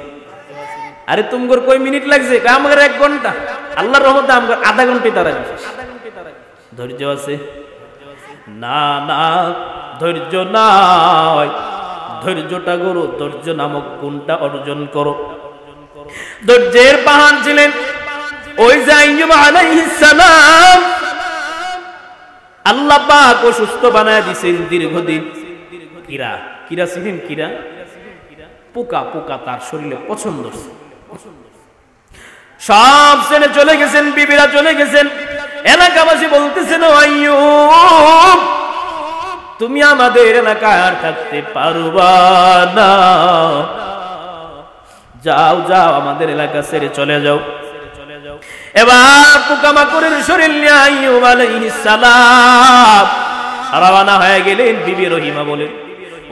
আরে তোমার কয় মিনিট লাগছে? আমার 1 ঘন্টা। আল্লাহর রহমতে আমার আধা ঘন্টায় তারা বিশেষ। ধৈর্য আছে? না না, ধৈর্য নাই। ধৈর্যটা করো, ধৈর্য নামক গুণটা অর্জন করো। ধৈর্যের পাহাড় ছিলেন ওই যে আইয়ুব আলাইহিস সালাম। আল্লাহ পাক অসুস্থ বানায় দিয়েছেন দীর্ঘদিন। কিরা ছিলেন, কিরা পোকা পোকা তার শরীরে পছন্দ, সব ছেড়ে চলে গেছেন, বিবিরা চলে গেছেন। এলাকাবাসী বলতেছেন, ও আইয়ুব, তুমি আমাদের এলাকায় আর থাকতে পারবা না, যাও যাও আমাদের এলাকা ছেড়ে চলে যাও। এবার পোকামাকড়ের শরীর নিয়ে আইয়ুব আলাইহিস সালাম রওনা হয়ে গেলেন। বিবি রহিমা বলেন,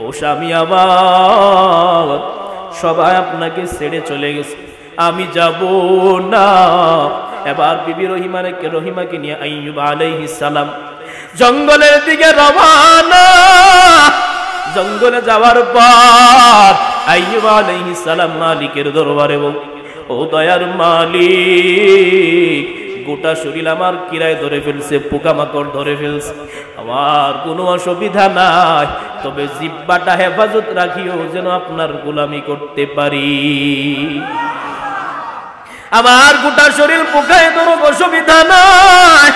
ও স্বামী আমার, সবাই আপনাকে ছেড়ে চলে গেছে, আমি যাব না। এবার বিবি রহিমাকে নিয়ে আইয়ুব আলাইহিস সালাম জঙ্গলের দিকে রওনা। জঙ্গলে যাওয়ার পর আইয়ুব আলাইহিস সালাম মালিকের দরবারে বল, ও দয়ার মালিক, গোটা শরীর আমার কিরায় ধরে ফেলছে, পোকামাকড় ধরে ফেলছে, আমার কোনো অসুবিধা নাই, তবে জিহ্বাটা হেফাজত রাখিও যেন আপনার গোলামি করতে পারি। আমার গোটা শরীর পোকায় ধরো, অসুবিধা নাই,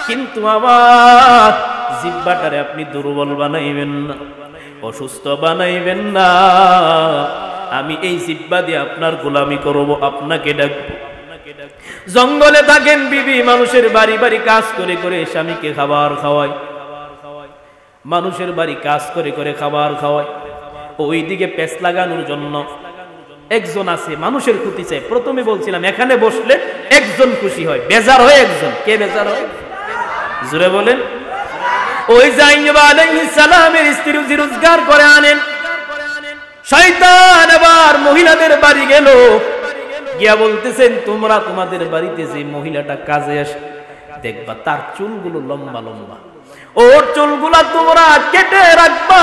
কিন্তু আমার জিহ্বাটারে আপনি দুর্বল বানাইবেন না, অসুস্থ বানাইবেন না। আমি এই জিহ্বা দিয়ে আপনার গোলামি করব, আপনাকে ডাকবো। জঙ্গলে থাকেন বিবি, মানুষের বাড়ি বাড়ি কাজ করে করে স্বামীকে খাবার খাওয়ায়, মানুষের বাড়ি কাজ করে করে খাবার খাওয়ায়। ওইদিকে পেঁচ লাগানোর জন্য একজন আছে, মানুষের ক্ষতি চায়। প্রথমে বলছিলাম এখানে বসলে একজন খুশি হয়, বেজার হয় একজন। কে বেজার হয়? জোরে বলেন। ওই যে আইয়ুব আলাইহিস সালামের স্ত্রী রুজি রোজগার করে আনেন। শয়তান এবার মহিলাদের বাড়ি গেল, গিয়া বলতেছেন, তোমরা তোমাদের বাড়িতে যে মহিলাটা কাজে আসে, দেখবা তার চুলগুলো লম্বা লম্বা, ওর চুলগুলা তোমরা কেটে রাখবা,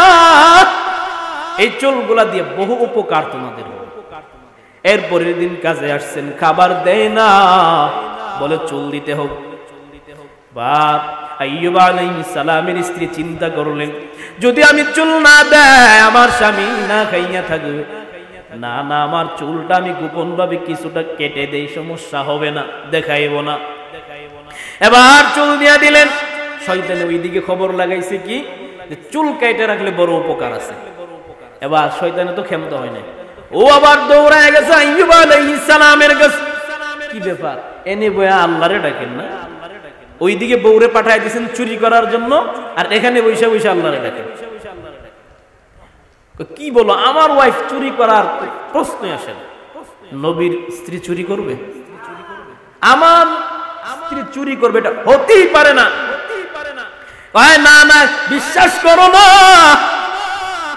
এই চুলগুলা দিয়ে বহু উপকার তোমাদের হবে। এরপরের দিন কাজে আসছেন, খাবার দেয় না, বলে চুল দিতে হবে। বাপ আইয়ুব আলাইহিস সালামের স্ত্রী চিন্তা করলেন, যদি আমি চুল না দেয় আমার স্বামী না খাইয়া থাকবে, না না আমার চুলটা আমি গোপন ভাবে কিছুটা কেটে দেই, সমস্যা হবে না, দেখাইব না। এবার চুল দিয়া দিলেন। শয়তান ওইদিকে খবর লাগাইছে কি, চুল কেটে রাখলে বড় উপকার আছে। এবার শয়তানে তো ক্ষমতা হয় না, ও আবার দৌড়ায় গেছে আইয়ুব আলাইহিস সালামের কাছে। কি ব্যাপার, এনে বয়া আল্লাহরে ডাকেন না? ওইদিকে বউরে পাঠায় দিয়েছেন চুরি করার জন্য, আর এখানে বৈশা বৈশা আল্লাহরে ডাকেন। কি বলো, আমার ওয়াইফ চুরি করার প্রশ্নই আসে না। নবীর স্ত্রী চুরি করবে? আমার স্ত্রী চুরি করবে, এটা হতেই পারে না। না না বিশ্বাস করো না।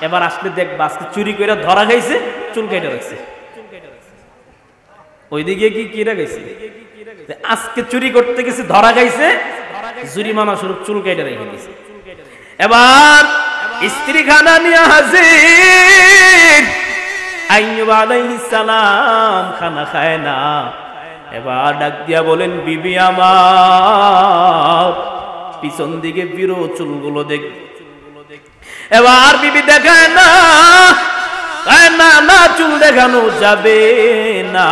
এবার আসলে দেখবা আজকে চুরি করে ধরা খাইছে, চুল কেটে রাখছে। ওইদিকে কি কি রাখাইছে, আজকে চুরি করতে গেছে ধরা খাইছে, জরিমানা স্বরূপ চুল কেটে রেখে দিয়েছে। এবার স্ত্রী খানা নিয়ে হাজির, আইয়ুব আলাইহিস সালাম খানা খায় না। এবার ডাক দিয়া বলেন, বিবি আমার পিছন দিকে বিরো, চুলগুলো দেখ। এবার বিবি দেখায় না, না না চুল দেখানো যাবে না,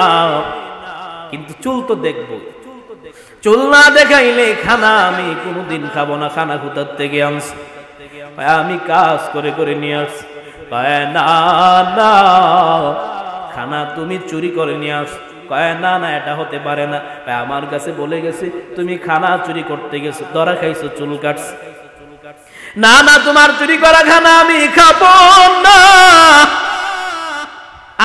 কিন্তু চুল তো দেখবো, চুল না দেখাইলে খানা আমি কোনোদিন খাবো না, খানা কোথার থেকে আনছি, আমি কাজ করে করে নিয়ে আসছি। না না খানা তুমি চুরি করে নিয়ে আস। না না এটা হতে পারে না, আমার কাছে বলে গেছে তুমি খানা চুরি করতে গেছো, ধরা খাইছো, চুল কাটছ। না না তোমার চুরি করা খানা আমি খাবো না,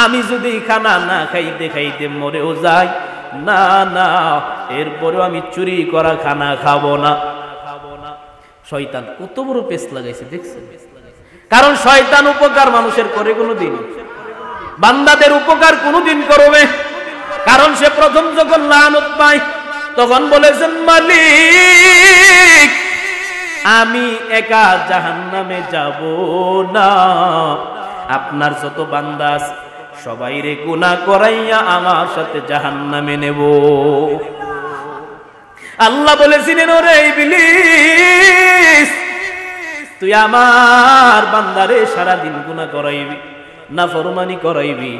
আমি যদি খানা না খাইতে খাইতে মরেও যাই, না না এরপরেও আমি চুরি করা খানা খাবো না। শয়তান কত বড় পেস লাগাইছে দেখছেন? কারণ শয়তান উপকার মানুষের করে কোনোদিন, বান্দাদের উপকার কোনোদিন করবে। কারণ সে প্রথম যখন লানত পায় তখন বলেছেন, মালিক আমি একা জাহান্নামে যাব না, আপনার যত বান্দা আছে সবাই রে গুনাহ করাইয়া আমার সাথে জাহান্নামে নেব। আল্লাহ বলেছিলেন, ওরে ইবলিস তুই আমার বান্দারে সারাদিন গুনাহ করাইবি, নাফরমানি করাইবি,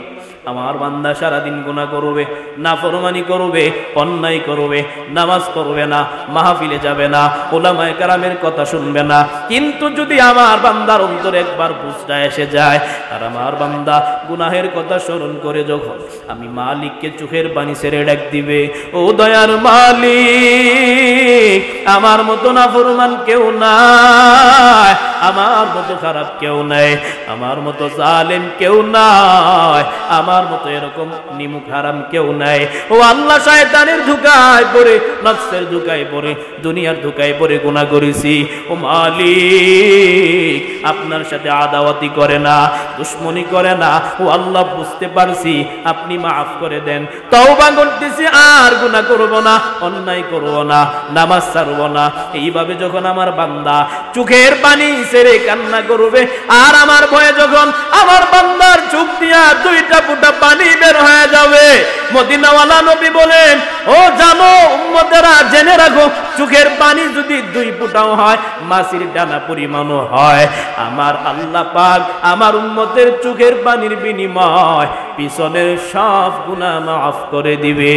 আমার বান্দা সারাদিন গুনাহ করবে, নাফরমানি করবে, অন্যায় করবে, নামাজ পড়বে না, মাহফিলে যাবে না, উলামায়ে কেরামের কথা শুনবে না। কিন্তু যদি আমার বান্দার অন্তরে একবার বুঝটা এসে যায় আর আমার বান্দা গুনাহের কথা স্মরণ করে যখন আমি মালিককে চোখের পানি ছেড়ে ডাক দিবে, ও দয়ার মালিক, আমার মতো নাফরমান কেউ নাই, আমার মতো খারাপ কেউ নাই, আমার মতো জালেম কেউ নাই, আমার মতো এরকম নিমুখ হারাম কেউ নাই। ও আল্লাহ, শয়তানের ধোঁকায় পড়ে, নফসের ধোঁকায় পড়ে, দুনিয়ার ধোঁকায় পড়ে গুনাহ করেছি। ও মালিক, আপনার সাথে আদাওয়াতি করে না, দুশমনি করে না। ও আল্লাহ, বুঝতে পারছি, আপনি মাফ করে দেন। তওবা করতেছি, আর গুনাহ করব না, অন্যায় করব না, নামাজ ছাড়ব না। এইভাবে যখন আমার বান্দা চোখের পানি ছেড়ে কান্না করবে আর আমার ভয়ে যখন আমার বান্দার চোখ দিয়া দুইটা ফুটা পানি বের হয়ে যাবে, মদিনাওয়ালা নবী বলেন, ও জানো উম্মতেরা, জেনে রাখো, চোখের পানি যদি 2 ফুটাও হয়, মাছির ডানা পরিমাণও হয়, আমার আল্লাহ পাক আমার উম্মতের চোখের পানির বিনিময় পিছনের সব গুনাহ মাফ করে দিবে।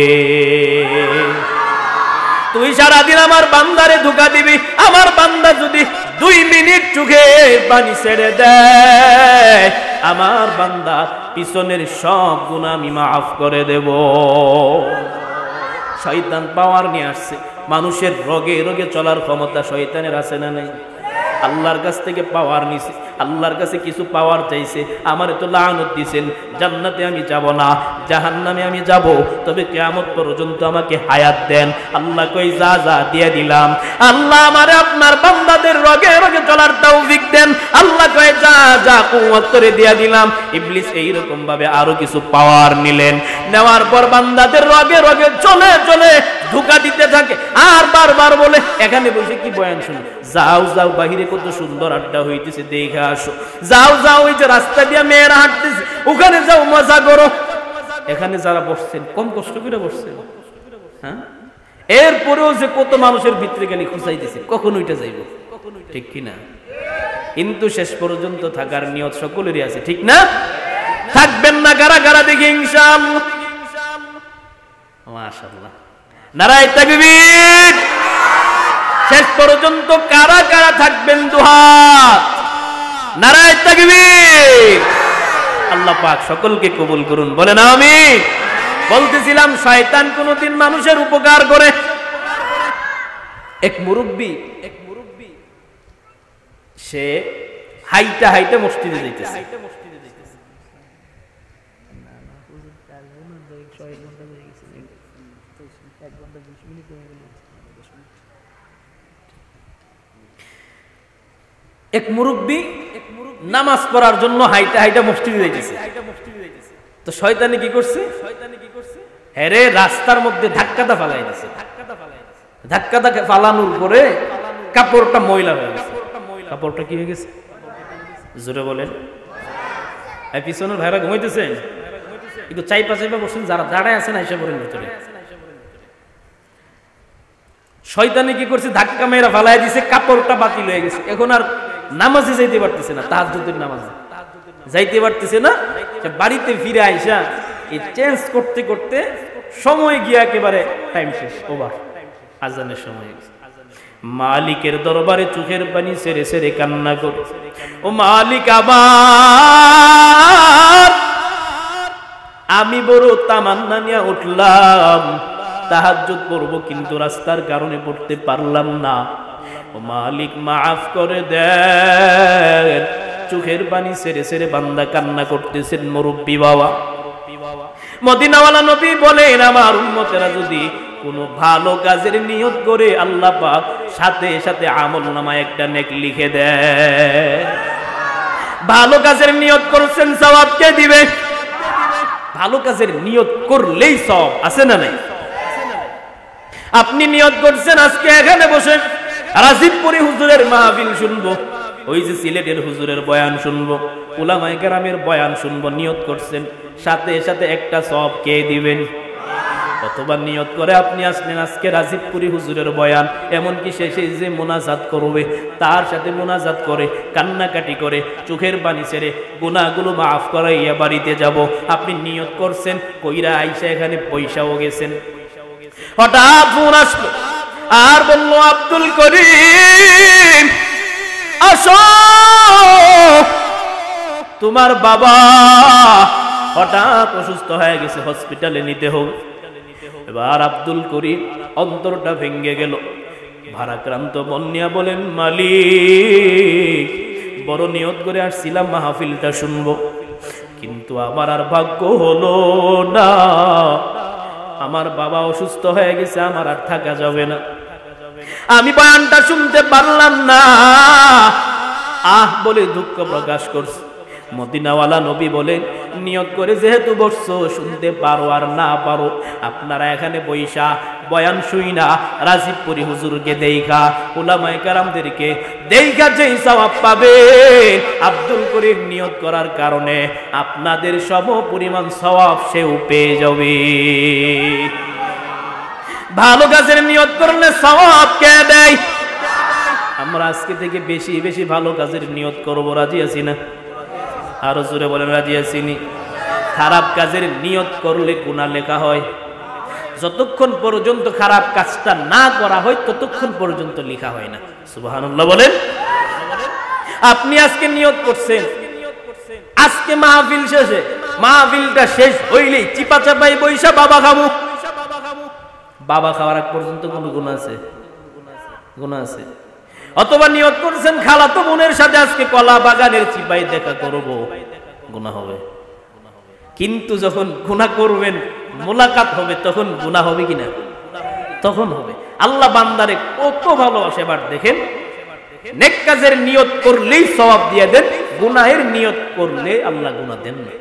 তুই সারাদিন আমার বান্দারে ধোঁকা দিবি, আমার বান্দা যদি 2 মিনিট চোখে পানি ছেড়ে দেয়, আমার বান্দা পিছনের সব গুনাহ আমি মাফ করে দেব। শয়তান পাওয়ার নিয়ে আসছে, মানুষের রোগে রোগে চলার ক্ষমতা শয়তানের আছে না নাই? আল্লাহর কাছ থেকে পাওয়ার নিছে, আল্লাহর কাছে কিছু পাওয়ার চাইছে, আমারে তো লানত দিয়েছেন, জান্নাতে আমি যাব না, জাহান্নামে আমি যাব, তবে কিয়ামত পর্যন্ত আমাকে হায়াত দেন। আল্লাহ কই, যা যা দিয়ে দিলাম। আল্লাহ আমারে আপনার বান্দাদের রোগে রোগে চলার তৌফিক দেন। আল্লাহ কই, যা যা কুওয়াত করে দিয়ে দিলাম। ইবলিস এইরকম ভাবে আরো কিছু পাওয়ার নিলেন, নেওয়ার পর বান্দাদের রোগে রোগে চলে চলে ধোঁকা দিতে থাকে আর বারবার বলে, এখানে বসে কি বয়ান শুনো, যাও যাও বাহিরে কত সুন্দর আড্ডা হইতেছে, দেখে আসো, যাও যাও ওই যে রাস্তা দিয়ে মেয়েরা হাঁটতেছে, ওখানে যাও মজা করো। এখানে যারা বসছেন কম কষ্ট করে বসছেন, হ্যাঁ? এরপরেও যে কত মানুষের ভিতরে গেলে খুঁচাইতেছে, কখন ওইটা যাইব, ঠিক কিনা? কিন্তু শেষ পর্যন্ত থাকার নিয়ত সকলেরই আছে, ঠিক না? থাকবেন না কারা কারা দেখি ইনশাআল্লাহ। মাশাআল্লাহ, নারায়ে তাকবীর। শেষ পর্যন্ত কারা কারা থাকবেন দুহাত, নারায়ে তাকবীর। আল্লাহ পাক সকলকে কবুল করুন, বলেন আমিন। বলতেছিলাম, শয়তান কোনদিন মানুষের উপকার করে। এক মুরব্বি সে হাইটা হাইটা মসজিদে যাইতেছে, এক মুরব্বি নামাজ পড়ার জন্য হাইটা হাইটা মসজিদে যাইতেছে। তো শয়তানি কি করছে, হেরে রাস্তার মধ্যে ধাক্কাটা ফালাই দিছে। ধাক্কাটা ফালানোর পরে কাপড়টা ময়লা হয়ে গেছে। কাপড়টা কি হয়ে গেছে জোরে বলেন। এই পিছনের ভাইরা ঘুমাইতেছেন, একটু চাইপা চাইপা বসছেন, যারা দাঁড়ায় আছেন আইসা পড়েন ভিতরে। শয়তানি কি করছে, ধাক্কা মেয়েরা ফালাই দিছে, কাপড়টা বাতিল হয়ে গেছে। এখন আর নামাজে যাইতে পারতেছে না, তাহাজ্জুদের নামাজে যাইতে পারতেছে না। বাড়িতে ফিরে আইসা এই চেঞ্জ করতে করতে সময় গিয়ে একেবারে টাইম শেষ, ওভার, আজানের সময়। মালিকের দরবারে চোখের পানি ছেড়ে ছেড়ে কান্না করে, ও মালিক আমার, আমি বড় তামান্না নিয়ে উঠলাম, তাহাজ্জুদ পড়বো, কিন্তু রাস্তার কারণে পড়তে পারলাম না। ও মালিক মাফ করে দেন। চোখের পানি ছেড়ে ছেড়ে বান্দা কান্না করতেছেন। মুরব্বি বাবা, মদিনাওয়ালা নবী বলেন, আমার উম্মতেরা যদি কোনো ভালো কাজের নিয়ত করে, আল্লাহ পাক সাথে সাথে আমলনামায় একটা নেক লিখে দেয়। ভালো কাজের নিয়ত করছেন, সওয়াব কে দিবে? ভালো কাজের নিয়ত করলেই সওয়াব আছে না নাই? আপনি নিয়ত করছেন আজকে এখানে বসে রাজীবপুরি হুজুরের মাহফিল শুনবো, ওই যে সিলেটের হুজুরের বয়ান শুনবো, উলামায়ে কেরামের বয়ান শুনবো, নিয়ত করছেন, সাথে সাথে একটা সওয়াব কে দিবেন? অথবা নিয়ত করে আপনি আসলেন আজকে রাজীবপুরী হুজুরের বয়ান, এমনকি শেষে যে মোনাজাত করবে তার সাথে মোনাজাত করে কান্নাকাটি করে চোখের পানি ছেড়ে গুনাহগুলো মাফ করাইয়া বাড়িতে যাব। আপনি নিয়ত করছেন, কইরা আইসা এখানে পয়সাও গেছেন। হঠাৎ ফোন আসলো আর বলল, আব্দুল করিম আসো, তোমার বাবা হঠাৎ অসুস্থ হয়ে গেছে, হসপিটালে নিতে হবে। এবার আব্দুল করিম অন্তরটা ভেঙে গেল, ভারাক্রান্ত মন নিয়ে বলেন, মালিক বড় নিয়ত করে আসছিলাম মাহফিলটা শুনবো, কিন্তু আমার আর ভাগ্য হলো না, আমার বাবা অসুস্থ হয়ে গেছে, আমার আর থাকা যাবে না, আমি বয়ানটা শুনতে পারলাম না। বলে দুঃখ প্রকাশ করছে। মদিনাওয়ালা নবী বলেন, নিয়ত করে যেহেতু বসছো, শুনতে পারো আর না পারো, আপনারা এখানে বৈশা বয়ান শুই না রাজীবপুরী হুজুরকে দেইখা, উলামায়ে কেরামদেরকে দেইখা যেই সওয়াব পাবে, আব্দুল করিম নিয়ত করার কারণে আপনাদের সম পরিমাণ সওয়াব সেও পেয়ে যাবে। ভালো কাজের নিয়ত করলে সওয়াব কে দেয়? আমরা আজকে থেকে বেশি বেশি ভালো কাজের নিয়ত করব, রাজি আছি না? আরো জোরে বলেন, রাজি আছিনি? খারাপ কাজের নিয়ত করলে গুনাহ লেখা হয়, যতক্ষণ পর্যন্ত খারাপ কাজটা না করা হয় ততক্ষণ পর্যন্ত লেখা হয় না। সুবহানাল্লাহ বলেন। আপনি আজকে নিয়ত করছেন, আজকে মাহফিল শেষে, মাহফিলটা শেষ হইলেই চিপা চাপাই বৈশা বাবা খাবো, বাবা খাওয়ার আগ পর্যন্ত কোনো গুনাহ আছে? গুনাহ আছে। অথবা নিয়ত করছেন খালাতো বোনের সাথে আজকে কলা বাগানের চিপাই দেখা করব, গুনাহ হবে। কিন্তু যখন গুনাহ করবেন, মোলাকাত হবে, তখন গুনাহ হবে কিনা? তখন হবে। আল্লাহ বান্দারে কত ভালোবাসে। এবার দেখেন, নেক কাজের নিয়ত করলেই সওয়াব দিয়ে দেন, গুনাহের নিয়ত করলে আল্লাহ গুনাহ দেন না।